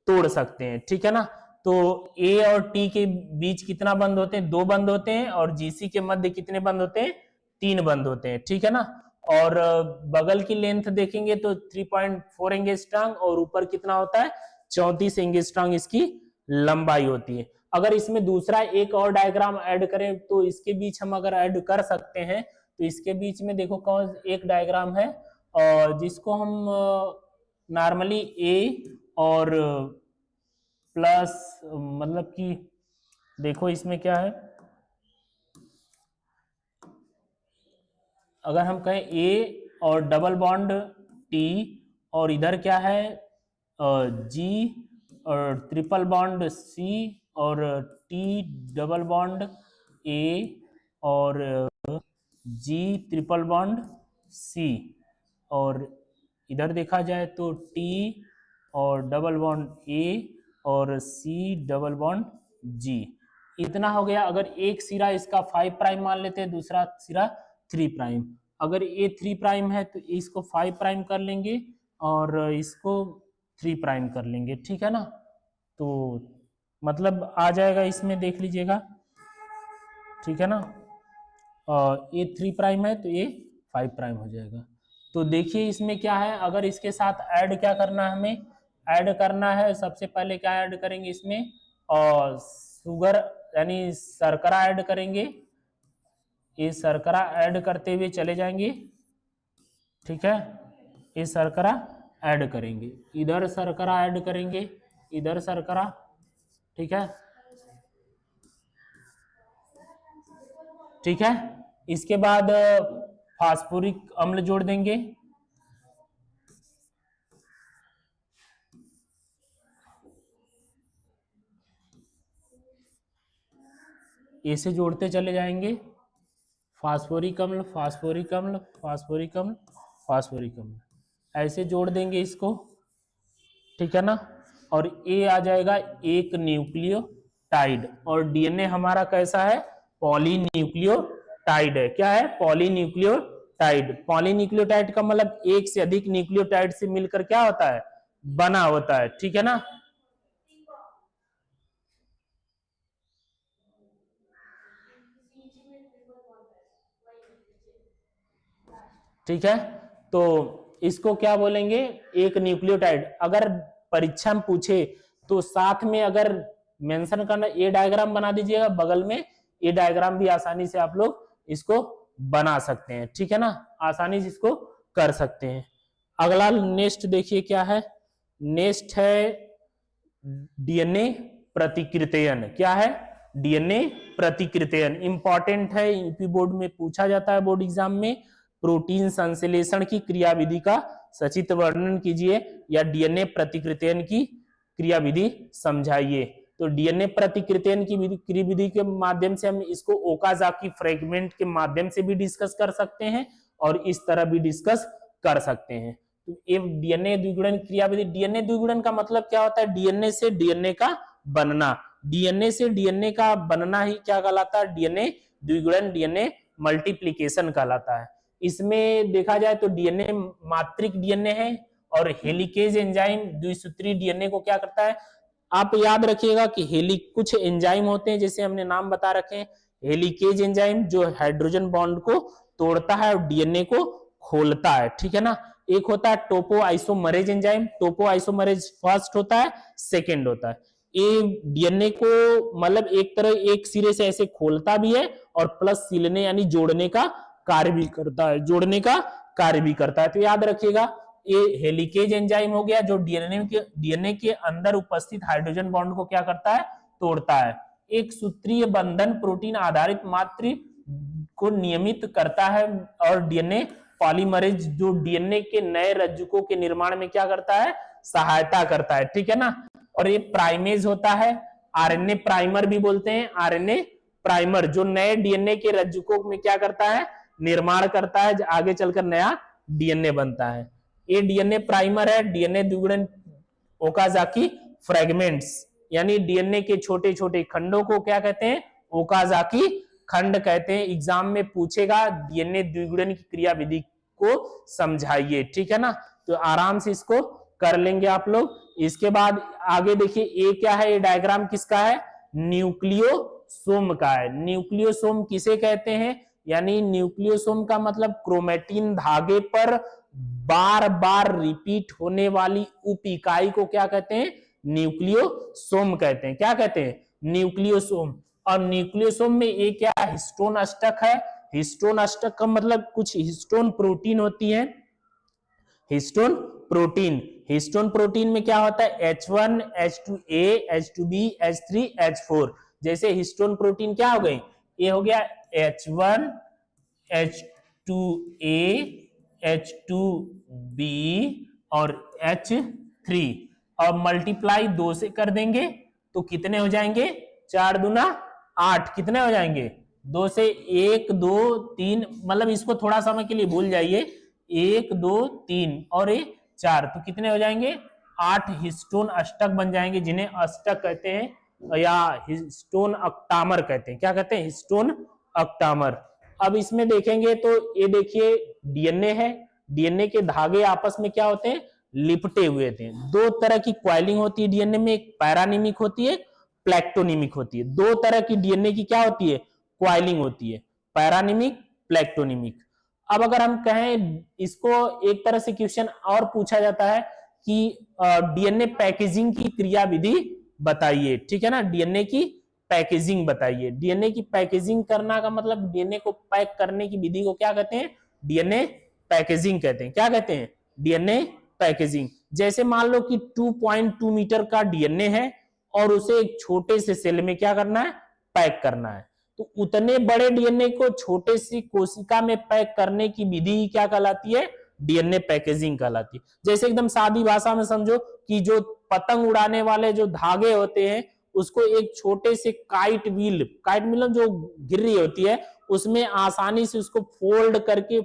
तोड़ सकते हैं, ठीक है ना? तो ए और टी के बीच कितना बंध होते हैं? 2 बंध होते हैं। और जीसी के मध्य कितने बंध होते हैं? 3 बंध होते हैं, ठीक है ना? और बगल की लेंथ देखेंगे तो 3.4 एंगस्ट्रॉम और ऊपर कितना होता है? 34 एंगस्ट्रॉम इसकी लंबाई होती है। अगर इसमें दूसरा एक और डायग्राम ऐड करें तो इसके बीच हम अगर ऐड कर सकते हैं, तो इसके बीच में देखो कौन एक डायग्राम है जिसको हम नॉर्मली ए और प्लस, मतलब कि देखो इसमें क्या है, अगर हम कहें ए और डबल बॉन्ड टी और इधर क्या है जी और ट्रिपल बॉन्ड सी और टी डबल बॉन्ड ए और जी ट्रिपल बॉन्ड सी, और इधर देखा जाए तो टी और डबल बॉन्ड ए और सी डबल बॉन्ड जी। इतना हो गया। अगर एक सिरा इसका 5 प्राइम मान लेते हैं, दूसरा सिरा 3 प्राइम। अगर ये 3 प्राइम है तो इसको 5 प्राइम कर लेंगे और इसको 3 प्राइम कर लेंगे, ठीक है ना? तो मतलब आ जाएगा इसमें, देख लीजिएगा, ठीक है ना? ये 3 प्राइम है तो ये 5 प्राइम हो जाएगा। तो देखिए इसमें क्या है, अगर इसके साथ ऐड क्या करना है, हमें ऐड करना है, सबसे पहले क्या ऐड करेंगे इसमें, और शुगर यानी शर्करा ऐड करेंगे। ये शर्करा ऐड करते हुए चले जाएंगे, ठीक है? ये शर्करा ऐड करेंगे, इधर शर्करा ऐड करेंगे, इधर शर्करा, ठीक है? ठीक है, इसके बाद फास्फोरिक अम्ल जोड़ देंगे, ऐसे जोड़ते चले जाएंगे, फास्फोरिक अम्ल फास्फोरिक अम्ल फास्फोरिक अम्ल फास्फोरिक अम्ल, ऐसे जोड़ देंगे इसको, ठीक है ना? और ये आ जाएगा एक न्यूक्लियोटाइड। और डीएनए हमारा कैसा है? पॉलीन्यूक्लियोटाइड है। क्या है? पॉलीन्यूक्लियोटाइड। पॉलीन्यूक्लियोटाइड का मतलब एक से अधिक न्यूक्लियोटाइड से मिलकर क्या होता है? बना होता है, ठीक है ना? ठीक है, तो इसको क्या बोलेंगे? एक न्यूक्लियोटाइड। अगर परीक्षा में पूछे तो साथ में अगर मेंशन करना, ये डायग्राम बना दीजिएगा, बगल में ये डायग्राम भी आसानी से आप लोग इसको बना सकते हैं, ठीक है ना? आसानी से इसको कर सकते हैं। अगला नेक्स्ट देखिए क्या है, नेक्स्ट है डीएनए प्रतिकृतयन। क्या है? डीएनए प्रतिकृतयन इंपॉर्टेंट है, यूपी बोर्ड में पूछा जाता है, बोर्ड एग्जाम में। प्रोटीन संश्लेषण की क्रियाविधि का सचित्र वर्णन कीजिए या डीएनए प्रतिकृतयन की क्रियाविधि समझाइए। तो डीएनए प्रतिकृतयन की क्रियाविधि के माध्यम से हम इसको ओकाजाकी फ्रेगमेंट के माध्यम से भी डिस्कस कर सकते हैं और इस तरह भी डिस्कस कर सकते हैं। तो ये डीएनए द्विगुणन क्रियाविधि, डीएनए द्विगुणन का मतलब क्या होता है? डीएनए से डीएनए का बनना। डीएनए से डीएनए का बनना ही क्या कहलाता है? डीएनए द्विगुणन, डीएनए मल्टीप्लिकेशन कहलाता है। इसमें देखा जाए तो डीएनए मात्रिक डीएनए है और हेलिकेज एंजाइम द्विसूत्री डीएनए को क्या करता है? आप याद रखिएगा कि कुछ एंजाइम होते हैं, जैसे हमने नाम बता रखे हैं, हेलिकेज एंजाइम जो हाइड्रोजन बॉन्ड को तोड़ता है और डीएनए को खोलता है, ठीक है ना? एक होता है टोपो आइसोमरेज एंजाइम, टोपो आइसोमरेज फर्स्ट होता है, सेकंड होता है। ये डीएनए को मतलब एक तरह एक सिरे से ऐसे खोलता भी है और प्लस सिलने यानी जोड़ने का कार्य भी करता है, जोड़ने का कार्य भी करता है। तो याद रखिएगा ये हेलिकेज एंजाइम हो गया जो डीएनए के अंदर उपस्थित हाइड्रोजन बॉन्ड को क्या करता है, तोड़ता है। एक सूत्रीय बंधन प्रोटीन आधारित मात्र को नियमित करता है और डीएनए पॉलीमरेज जो डीएनए के नए रज्जुकों के निर्माण में क्या करता है, सहायता करता है, ठीक है ना। और ये प्राइमेज होता है, आरएनए प्राइमर भी बोलते हैं, आरएनए प्राइमर जो नए डीएनए के रज्जुकों में क्या करता है, निर्माण करता है, आगे चलकर नया डीएनए बनता है। ये डीएनए प्राइमर है, डीएनए द्विगुणन ओकाजाकी फ्रेगमेंट्स यानी डीएनए के छोटे छोटे खंडों को क्या कहते हैं, ओकाजाकी खंड कहते हैं। एग्जाम में पूछेगा डीएनए द्विगुणन की क्रियाविधि को समझाइए, ठीक है ना। तो आराम से इसको कर लेंगे आप लोग। इसके बाद आगे देखिए ये क्या है, ये डायग्राम किसका है, न्यूक्लियोसोम का है। न्यूक्लियोसोम किसे कहते हैं, यानी न्यूक्लियोसोम का मतलब क्रोमेटिन धागे पर बार बार रिपीट होने वाली उप इकाई को क्या कहते हैं, न्यूक्लियोसोम कहते हैं। क्या कहते हैं, न्यूक्लियोसोम। और न्यूक्लियोसोम में ये क्या हिस्टोन अष्टक है, हिस्टोन अष्टक का मतलब कुछ हिस्टोन प्रोटीन होती है, हिस्टोन प्रोटीन। हिस्टोन प्रोटीन में क्या होता है, H1, H2A, H2B, H3, H4। जैसे हिस्टोन प्रोटीन क्या हो गई, ये हो गया H1, H2A, H2B और H3 और मल्टीप्लाई 2 से कर देंगे तो कितने हो जाएंगे, 4 दूना 8, कितने हो जाएंगे, 2 से 1 2 3, मतलब इसको थोड़ा समय के लिए भूल जाइए, 1 2 3 और ये 4, तो कितने हो जाएंगे, 8 हिस्टोन अष्टक बन जाएंगे, जिन्हें अष्टक कहते हैं या हिस्टोन ऑक्टामर कहते हैं। क्या कहते हैं, हिस्टोन ऑक्टामर। अब इसमें देखेंगे तो ये देखिए डीएनए है, डीएनए के धागे आपस में क्या होते हैं, लिपटे हुए थे। दो तरह की क्वाइलिंग होती है डीएनए में, एक पैरानिमिक होती है, प्लेक्टोनिमिक होती है। दो तरह की डीएनए की क्या होती है, क्वाइलिंग होती है, पैरानिमिक, प्लेक्टोनिमिक। अब अगर हम कहें इसको एक तरह से क्वेश्चन और पूछा जाता है कि डीएनए पैकेजिंग की क्रियाविधि बताइए, ठीक है ना, डीएनए की पैकेजिंग बताइए। डीएनए की पैकेजिंग करना का मतलब डीएनए को पैक करने की विधि को क्या कहते हैं, डीएनए पैकेजिंग कहते हैं। क्या कहते हैं, डीएनए पैकेजिंग। जैसे मान लो कि 2.2 मीटर का डीएनए है और उसे एक छोटे से सेल में क्या करना है, पैक करना है, तो उतने बड़े डीएनए को छोटे सी कोशिका में पैक करने की विधि क्या कहलाती है, डीएनए पैकेजिंग कहलाती है। जैसे एकदम सादी भाषा में समझो कि जो पतंग उड़ाने वाले जो धागे होते हैं उसको एक छोटे से काइट व्हील जो गिर्री होती है उसमें आसानी से उसको फोल्ड करके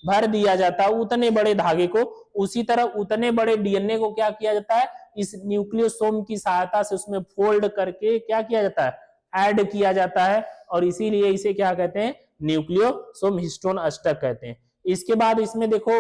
भर दिया जाता है उतने बड़े धागे को। उसी तरह उतने बड़े डीएनए को क्या किया जाता है, इस न्यूक्लियोसोम की सहायता से उसमें फोल्ड करके क्या किया जाता है, ऐड किया जाता है, और इसीलिए इसे क्या कहते हैं, न्यूक्लियोसोम हिस्टोन अष्टक कहते हैं। इसके बाद इसमें देखो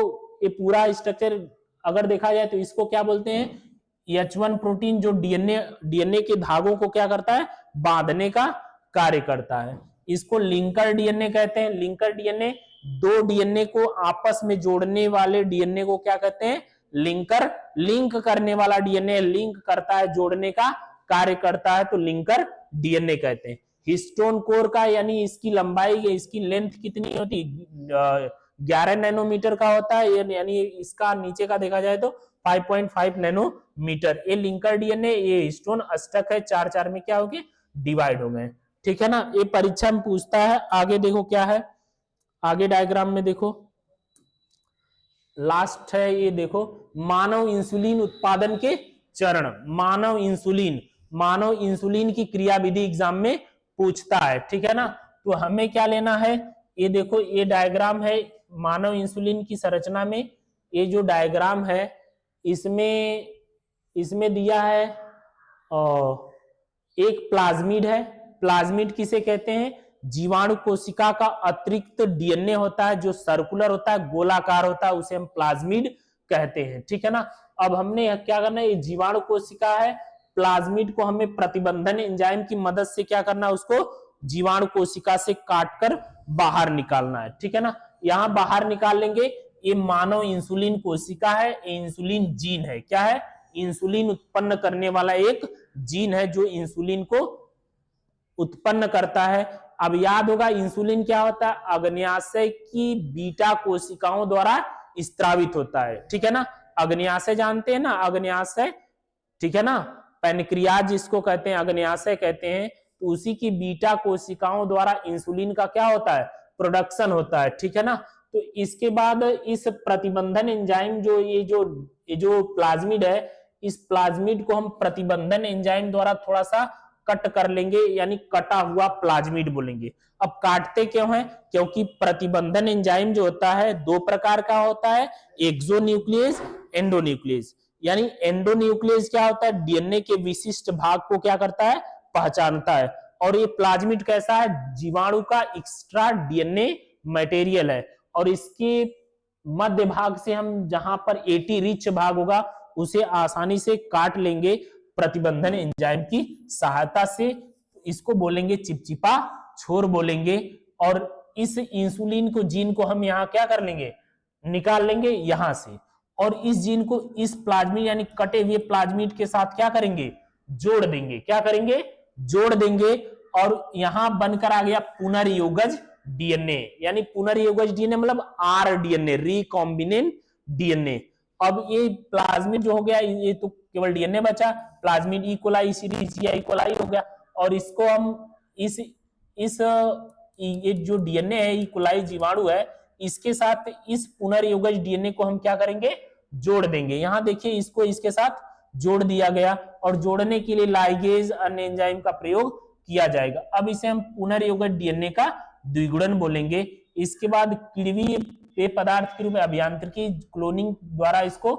ये पूरा स्ट्रक्चर अगर देखा जाए तो इसको क्या बोलते हैं, H1 प्रोटीन जो डीएनए के धागों को क्या करता है, बांधने का कार्य करता है। इसको लिंकर डीएनए कहते हैं। लिंकर डीएनए दो डीएनए को आपस में जोड़ने वाले डीएनए को क्या कहते हैं, लिंकर। लिंक करने वाला डीएनए लिंक करता है, जोड़ने का कार्य करता है, तो लिंकर डीएनए कहते हैं। हिस्टोन कोर का यानी इसकी लंबाई, इसकी लेंथ कितनी होती है, 11 नैनोमीटर का होता है, यानी इसका नीचे का देखा जाए तो 5.5 नैनोमीटर। ये लिंकर डीएनए, ये हिस्टोन अष्टक है, 4 में क्या हो गए, डिवाइड हो गए, ठीक है ना। ये परीक्षा में पूछता है। आगे देखो क्या है, आगे डायग्राम में देखो लास्ट है, ये देखो मानव इंसुलिन उत्पादन के चरण। मानव इंसुलिन की क्रियाविधि एग्जाम में पूछता है, ठीक है ना। तो हमें क्या लेना है, ये देखो ये डायग्राम है मानव इंसुलिन की संरचना में। ये जो डायग्राम है इसमें दिया है एक प्लाज्मिड है। प्लाज्मिड किसे कहते हैं, जीवाणु कोशिका का अतिरिक्त डीएनए होता है जो सर्कुलर होता है, गोलाकार होता है, उसे हम प्लाज्मिड कहते हैं, ठीक है ना। अब हमने क्या करना है, ये जीवाणु कोशिका है, प्लाज्मिड को हमें प्रतिबंधन एंजाइम की मदद से क्या करना है, उसको जीवाणु कोशिका से काटकर बाहर निकालना है, ठीक है ना। यहां बाहर निकाल लेंगे। ये मानव इंसुलिन कोशिका है, ये इंसुलिन जीन है। क्या है? इंसुलिन उत्पन्न करने वाला एक जीन है जो इंसुलिन को उत्पन्न करता है। अब याद होगा इंसुलिन क्या होता है? अग्न्याशय की बीटा कोशिकाओं द्वारा स्त्रावित होता है। ठीक है ना? अग्न्याशय जानते हैं ना? अग्न्याशय, ठीक है ना? पैनक्रियाज जिसको कहते हैं, अग्न्याशय कहते हैं। तो उसी की बीटा कोशिकाओं द्वारा इंसुलिन का क्या होता है? प्रोडक्शन होता है। ठीक है ना? तो इसके बाद इस प्रतिबंधन एंजाइम ये जो प्लाज्मिड है, इस प्लाज्मिड को हम प्रतिबंधन एंजाइम द्वारा थोड़ा सा कट कर लेंगे, यानी कटा हुआ प्लाज्मिड बोलेंगे। अब काटते क्यों हैं? क्योंकि प्रतिबंधन एंजाइम जो होता है दो प्रकार का होता है, एक्सोन्यूक्लियस, एंडोन्यूक्लियस। यानी एंडोन्यूक्लियस क्या होता है? डीएनए के विशिष्ट भाग को क्या करता है? पहचानता है। और ये प्लाज्मिड कैसा है? जीवाणु का एक्स्ट्रा डीएनए मटेरियल है। और इसके मध्य भाग से हम जहां पर एटी रिच भाग होगा उसे आसानी से काट लेंगे प्रतिबंधन एंजाइम की सहायता से। इसको बोलेंगे चिपचिपा छोर बोलेंगे। और इस इंसुलिन को, जीन को हम यहाँ क्या कर लेंगे? निकाल लेंगे यहां से। और इस जीन को इस प्लाज्मिड यानी कटे हुए प्लाज्मिड के साथ क्या करेंगे? जोड़ देंगे। क्या करेंगे? जोड़ देंगे। और यहां बनकर आ गया पुनर्योगज डीएनए। यानी पुनर्योगज डीएनए मतलब आरडीएनए, रिकॉम्बिनेंट डीएनए। अब ये प्लाज्मिड जो हो गया, ये तो केवल डीएनए बचा। प्लाज्मिड ई कोलाई सीरीज या ई कोलाई हो गया। और इसको हम ये जो डीएनए है, ई कोलाई जीवाणु है, इसके साथ इस पुनर्योगज डीएनए को हम क्या करेंगे? जोड़ देंगे। यहां देखिए इसको इसके साथ जोड़ दिया गया। और जोड़ने के लिए लाइगेज अन्य एंजाइम का प्रयोग किया जाएगा। अब इसे हम पुनर्योगज डीएनए का द्विगुणन बोलेंगे। इसके बाद किण्वीय पेय पदार्थ के रूप में अभियांत्रिकी क्लोनिंग द्वारा इसको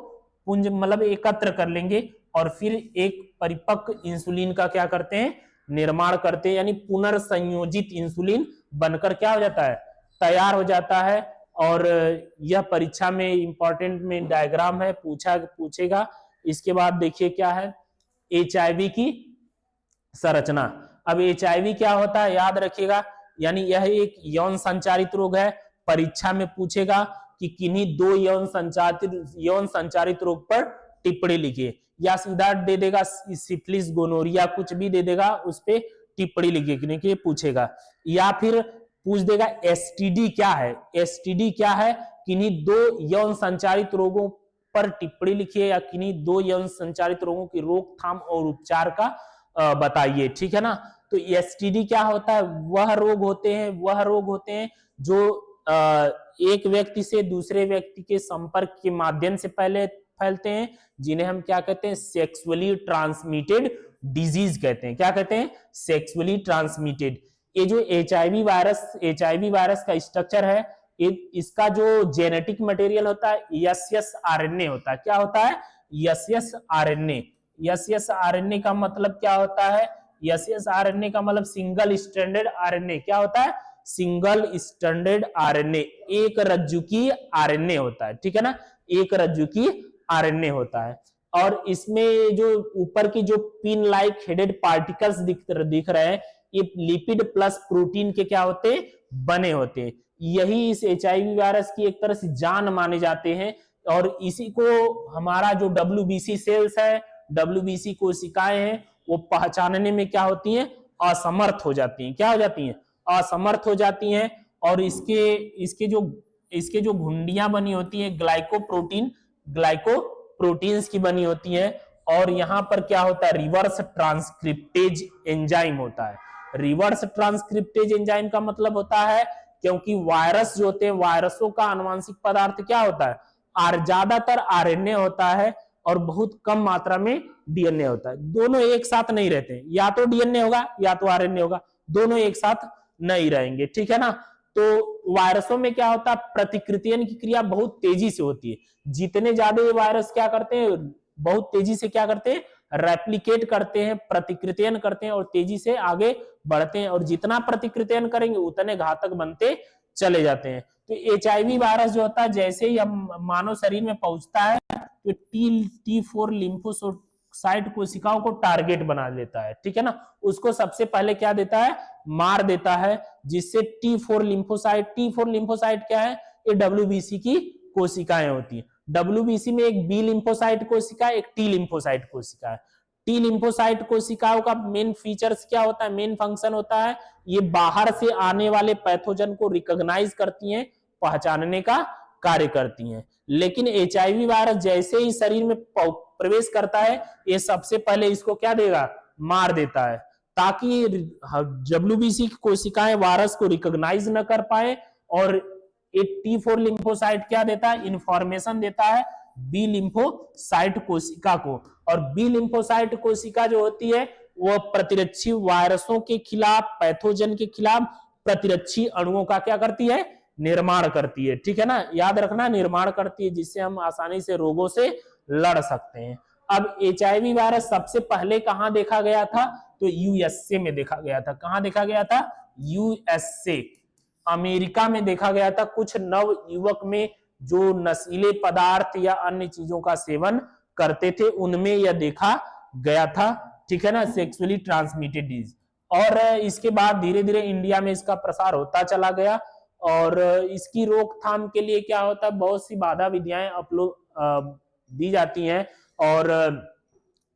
पुंज मतलब एकत्र कर लेंगे। और फिर एक परिपक्व इंसुलिन का क्या करते हैं? निर्माण करते हैं। यानी पुनर्संयोजित इंसुलिन बनकर क्या हो जाता है? तैयार हो जाता है। और यह परीक्षा में इंपॉर्टेंट में डायग्राम है, पूछेगा। इसके बाद देखिए क्या है? एचआईवी की संरचना। अब एचआईवी क्या होता है? याद रखिएगा, यानी यह एक यौन संचारित रोग है। परीक्षा में पूछेगा कि किन्हीं दो यौन संचारित रोग पर टिप्पणी लिखिए, या सीधा दे देगा सिफिलिस, गोनोरिया, कुछ भी दे देगा, उस पे टिप्पणी लिखने के लिए पूछेगा। या फिर पूछ देगा एसटीडी क्या है? एसटीडी क्या है? किन्हीं दो यौन संचारित रोगों पर टिप्पणी लिखिए, या किन्हीं दो यौन संचारित रोगों की रोकथाम और उपचार का बताइए। ठीक है ना? तो एसटीडी क्या होता है? वह रोग होते हैं जो एक व्यक्ति से दूसरे व्यक्ति के संपर्क के माध्यम से पहले फैलते हैं, जिन्हें हम क्या कहते हैं? सेक्सुअली ट्रांसमिटेड डिजीज कहते हैं। क्या कहते हैं? Sexually transmitted. ये जो एचआईवी वायरस का स्ट्रक्चर है, इसका जो जेनेटिक मटेरियल होता है एसएस आरएनए होता है। क्या होता है? SS RNA. एसएस आरएनए का मतलब क्या होता है? एसएस आरएनए का मतलब सिंगल स्ट्रैंडेड आरएनए। क्या होता है? सिंगल स्ट्रैंडेड आरएनए, एक रज्जु की आरएनए होता है। ठीक है ना? एक रज्जु की आरएनए होता है। और इसमें जो ऊपर की जो पिन लाइक हेडेड पार्टिकल्स दिख रहे हैं, ये लिपिड प्लस प्रोटीन के क्या होते हैं? बने होते हैं। यही इस एचआईवी वायरस की एक तरह से जान माने जाते हैं। और इसी को हमारा जो डब्ल्यूबीसी सेल्स है, डब्ल्यूबीसी कोशिकाएं हैं, वो पहचानने में क्या होती हैं? असमर्थ हो जाती हैं। क्या हो जाती हैं? असमर्थ हो जाती हैं। और इसके जो घुंडियां बनी होती हैं ग्लाइकोप्रोटीन्स की बनी होती हैं। और यहाँ पर क्या होता है? रिवर्स ट्रांसक्रिप्टेज एंजाइम होता है। रिवर्स ट्रांसक्रिप्टेज एंजाइम का मतलब होता है, क्योंकि वायरस जो होते हैं, वायरसों का आनुवंशिक पदार्थ क्या होता है? ज्यादातर आरएनए होता है और बहुत कम मात्रा में डीएनए होता है। दोनों एक साथ नहीं रहते, या तो डीएनए होगा या तो आरएनए होगा, दोनों एक साथ नहीं रहेंगे। ठीक है ना? तो वायरसों में क्या होता है? प्रतिकृतियन की क्रिया बहुत तेजी से होती है। जितने ज्यादा ये वायरस क्या करते हैं? बहुत तेजी से क्या करते हैं? रेप्लिकेट करते हैं, प्रतिकृतियन करते हैं और तेजी से आगे बढ़ते हैं। और जितना प्रतिकृतियन करेंगे उतने घातक बनते चले जाते हैं। तो एचआईवी वायरस जो होता है, जैसे ही हम मानव शरीर में पहुंचता है तो T4 लिम्फोसाइट कोशिकाओं को टारगेट बना लेता है। ठीक है ना? उसको सबसे पहले क्या देता है? मार देता है, जिससे T4 लिम्फोसाइट क्या है? ये डब्ल्यूबीसी की कोशिकाएं होती हैं। WBC में एक बी लिम्फोसाइट कोशिका, एक टी लिम्फोसाइट कोशिका है। टी लिम्फोसाइट कोशिकाओं का मेन फीचर्स क्या होता है, मेन फंक्शन होता है, ये बाहर से आने वाले पैथोजन को रिकॉग्नाइज करती हैं, पहचानने का कार्य करती हैं। लेकिन HIV वायरस जैसे ही शरीर में प्रवेश करता है, ये सबसे पहले इसको क्या देगा, मार देता है, ताकि WBC की कोशिकाएं वायरस को रिकॉग्नाइज न कर पाए। और एक T4 लिम्फोसाइट क्या देता है, इंफॉर्मेशन देता है बी लिम्फोसाइट कोशिका को। और बी लिम्फोसाइट कोशिका जो होती है वो प्रतिरक्षी वायरसों के खिलाफ, पैथोजन के खिलाफ प्रतिरक्षी अणुओं का क्या करती है, निर्माण करती है। ठीक है ना, याद रखना, निर्माण करती है, जिससे हम आसानी से रोगों से लड़ सकते हैं। अब HIV वायरस सबसे पहले कहां देखा गया था, तो USA में देखा गया था। कहां देखा गया था, USA, अमेरिका में देखा गया था। कुछ नव युवक में जो नशीले पदार्थ या अन्य चीजों का सेवन करते थे, उनमें यह देखा गया था। ठीक है ना, सेक्सुअली ट्रांसमिटेड डिजीज। और इसके बाद धीरे धीरे इंडिया में इसका प्रसार होता चला गया। और इसकी रोकथाम के लिए क्या होता है, बहुत सी बाधा विधियाएं दी जाती हैं। और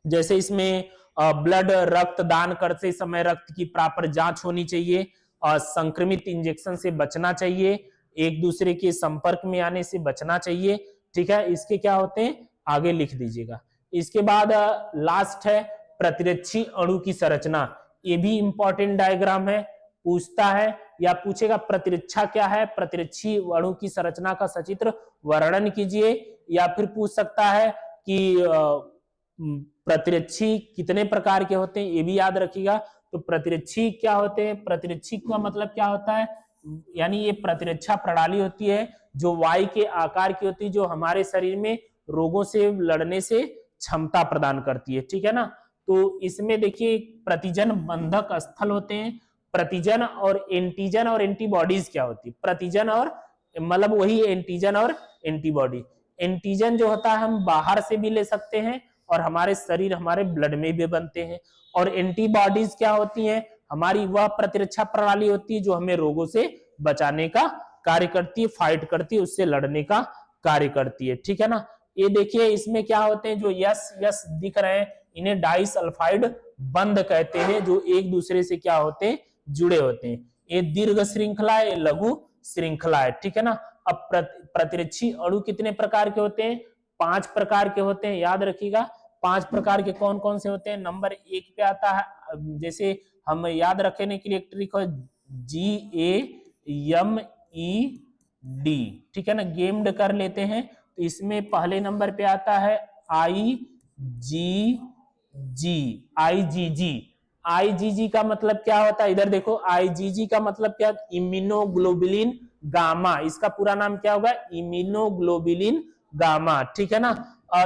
जैसे इसमें ब्लड, रक्त दान करते समय रक्त की प्रॉपर जांच होनी चाहिए, संक्रमित इंजेक्शन से बचना चाहिए, एक दूसरे के संपर्क में आने से बचना चाहिए। ठीक है, इसके क्या होते हैं, आगे लिख दीजिएगा। इसके बाद लास्ट है प्रतिरक्षी अणु की संरचना। ये भी इंपॉर्टेंट डायग्राम है, पूछता है या पूछेगा प्रतिरक्षा क्या है, प्रतिरक्षी अणु की संरचना का सचित्र वर्णन कीजिए। या फिर पूछ सकता है कि प्रतिरक्षी कितने प्रकार के होते हैं, ये भी याद रखिएगा। तो प्रतिरक्षी क्या होते हैं, प्रतिरक्षी का मतलब क्या होता है, यानी ये प्रतिरक्षा प्रणाली होती है जो वायु के आकार की होती है, जो हमारे शरीर में रोगों से लड़ने से क्षमता प्रदान करती है। ठीक है ना, तो इसमें देखिए प्रतिजन बंधक स्थल होते हैं। प्रतिजन और एंटीजन और एंटीबॉडीज क्या होती है, प्रतिजन और मतलब वही एंटीजन और एंटीबॉडी। एंटीजन जो होता है हम बाहर से भी ले सकते हैं और हमारे शरीर, हमारे ब्लड में भी बनते हैं। और एंटीबॉडीज क्या होती हैं, हमारी वह प्रतिरक्षा प्रणाली होती है जो हमें रोगों से बचाने का कार्य करती है, फाइट करती है, उससे लड़ने का कार्य करती है। ठीक है ना, ये देखिए इसमें क्या होते हैं, जो यस दिख रहे हैं, इन्हें डाइसल्फाइड बंध कहते हैं, जो एक दूसरे से क्या होते हैं, जुड़े होते हैं। ये दीर्घ श्रृंखला है, लघु श्रृंखला है। ठीक है ना, अब प्रतिरक्षी अणु कितने प्रकार के होते हैं, 5 प्रकार के होते हैं, याद रखिएगा। 5 प्रकार के कौन कौन से होते हैं, नंबर 1 पे आता है, जैसे हम याद रखने के लिए एक ट्रिक है, GAMED। ठीक है ना, गेम्ड कर लेते हैं। तो इसमें पहले नंबर पे आता है IgG का मतलब क्या होता है, इधर देखो, IgG का मतलब क्या, इम्यूनोग्लोबुलिन गामा। इसका पूरा नाम क्या होगा, इम्यूनोग्लोबुलिन गामा। ठीक है ना,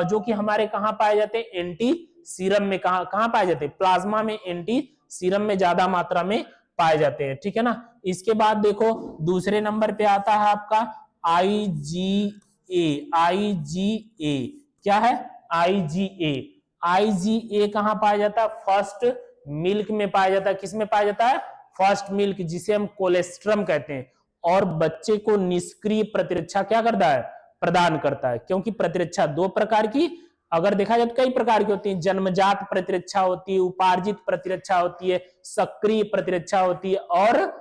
जो कि हमारे कहां पाए जाते हैं, एंटी सीरम में। कहां पाए जाते हैं, प्लाज्मा में, एंटी सीरम में ज्यादा मात्रा में पाए जाते हैं। ठीक है ना, इसके बाद देखो दूसरे नंबर पे आता है आपका IgA। क्या है, IgA कहां पाया जाता है, फर्स्ट मिल्क में पाया जाता है। किस में पाया जाता है, फर्स्ट मिल्क, जिसे हम कोलेस्ट्रम कहते हैं। और बच्चे को निष्क्रिय प्रतिरक्षा क्या करता है, प्रदान करता है। क्योंकि प्रतिरक्षा 2 प्रकार की, अगर देखा जाए तो कई प्रकार की होती है, जन्मजात प्रतिरक्षा होती है, उपार्जित प्रतिरक्षा होती है, सक्रिय प्रतिरक्षा होती है और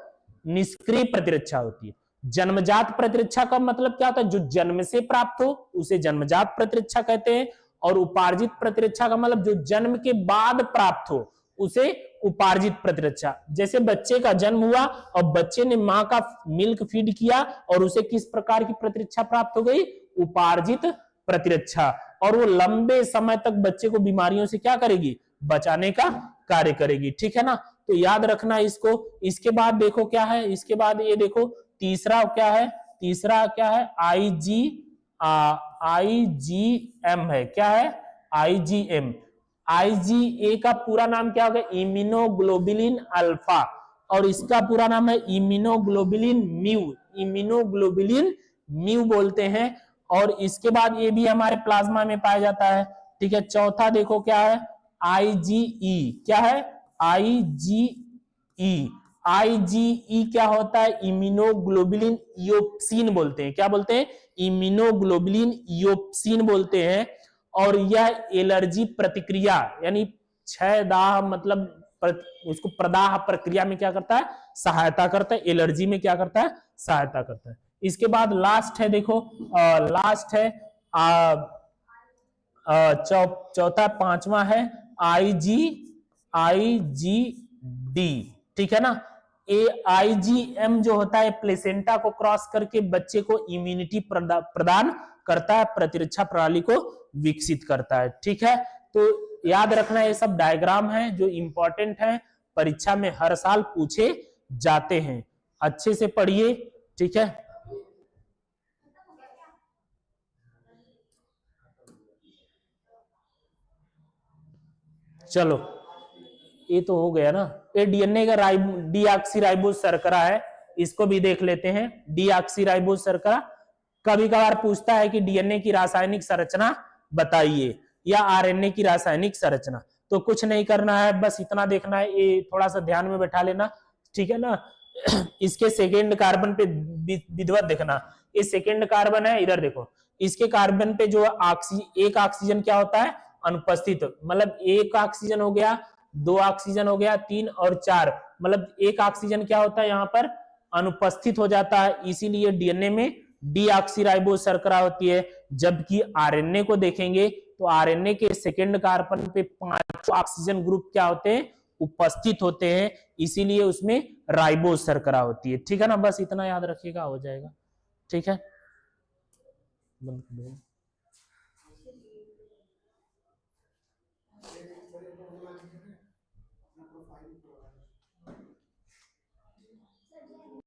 निष्क्रिय प्रतिरक्षा होती है। जन्मजात प्रतिरक्षा का मतलब क्या होता है, जो जन्म से प्राप्त हो उसे जन्मजात प्रतिरक्षा कहते हैं। और उपार्जित प्रतिरक्षा का मतलब जो जन्म के बाद प्राप्त हो उसे उपार्जित प्रतिरक्षा। जैसे बच्चे का जन्म हुआ और बच्चे ने मां का मिल्क फीड किया और उसे किस प्रकार की प्रतिरक्षा प्राप्त हो गई, उपार्जित प्रतिरक्षा। और वो लंबे समय तक बच्चे को बीमारियों से क्या करेगी, बचाने का कार्य करेगी। ठीक है ना, तो याद रखना इसको। इसके बाद देखो क्या है, इसके बाद ये देखो तीसरा क्या है, तीसरा क्या है, IgM है। क्या है, IgM। IgA का पूरा नाम क्या होगा, इम्यूनोग्लोबुलिन अल्फा। और इसका पूरा नाम है इम्यूनोग्लोबुलिन म्यू। इम्यूनोग्लोबुलिन म्यू बोलते हैं। और इसके बाद ये भी हमारे प्लाज्मा में पाया जाता है। ठीक है, चौथा देखो क्या है, IgE। क्या है, IgE। IgE क्या होता है? इम्यूनोग्लोबुलिन ईओप्सिन बोलते हैं। क्या बोलते हैं? इम्यूनोग्लोबुलिन ईओप्सिन बोलते हैं। और यह एलर्जी प्रतिक्रिया यानी क्षय दाह मतलब उसको प्रदाह प्रक्रिया में क्या करता है? सहायता करता है। एलर्जी में क्या करता है? सहायता करता है। इसके बाद लास्ट है, देखो लास्ट है चौथा पांचवा है IgD, ठीक है ना। IgM जो होता है प्लेसेंटा को क्रॉस करके बच्चे को इम्यूनिटी प्रदान करता है, प्रतिरक्षा प्रणाली को विकसित करता है, ठीक है। तो याद रखना ये सब डायग्राम है जो इंपॉर्टेंट है, परीक्षा में हर साल पूछे जाते हैं। अच्छे से पढ़िए, ठीक है। चलो ये तो हो गया ना। ये डीएनए का डीऑक्सीराइबोज शर्करा है, इसको भी देख लेते हैं। डीऑक्सीराइबोज शर्करा कभी कभार पूछता है कि डीएनए की रासायनिक संरचना बताइए या आरएनए की रासायनिक संरचना। तो कुछ नहीं करना है, बस इतना देखना है, ये थोड़ा सा ध्यान में बैठा लेना, ठीक है ना। इसके सेकेंड कार्बन पे विधिवत देखना, ये सेकेंड कार्बन है, इधर देखो, इसके कार्बन पे जो एक ऑक्सीजन क्या होता है? अनुपस्थित। मतलब एक ऑक्सीजन हो गया, दो ऑक्सीजन हो गया, तीन और चार, मतलब एक ऑक्सीजन क्या होता है यहाँ पर? अनुपस्थित हो जाता है। इसीलिए डीएनए में डीऑक्सीराइबोज शर्करा होती है। जबकि आरएनए को देखेंगे तो आरएनए के सेकेंड कार्बन पे 5 ऑक्सीजन ग्रुप क्या होते हैं? उपस्थित होते हैं, इसीलिए उसमें राइबोज शर्करा होती है, ठीक है ना। बस इतना याद रखिएगा, हो जाएगा, ठीक है। बंद कर दो।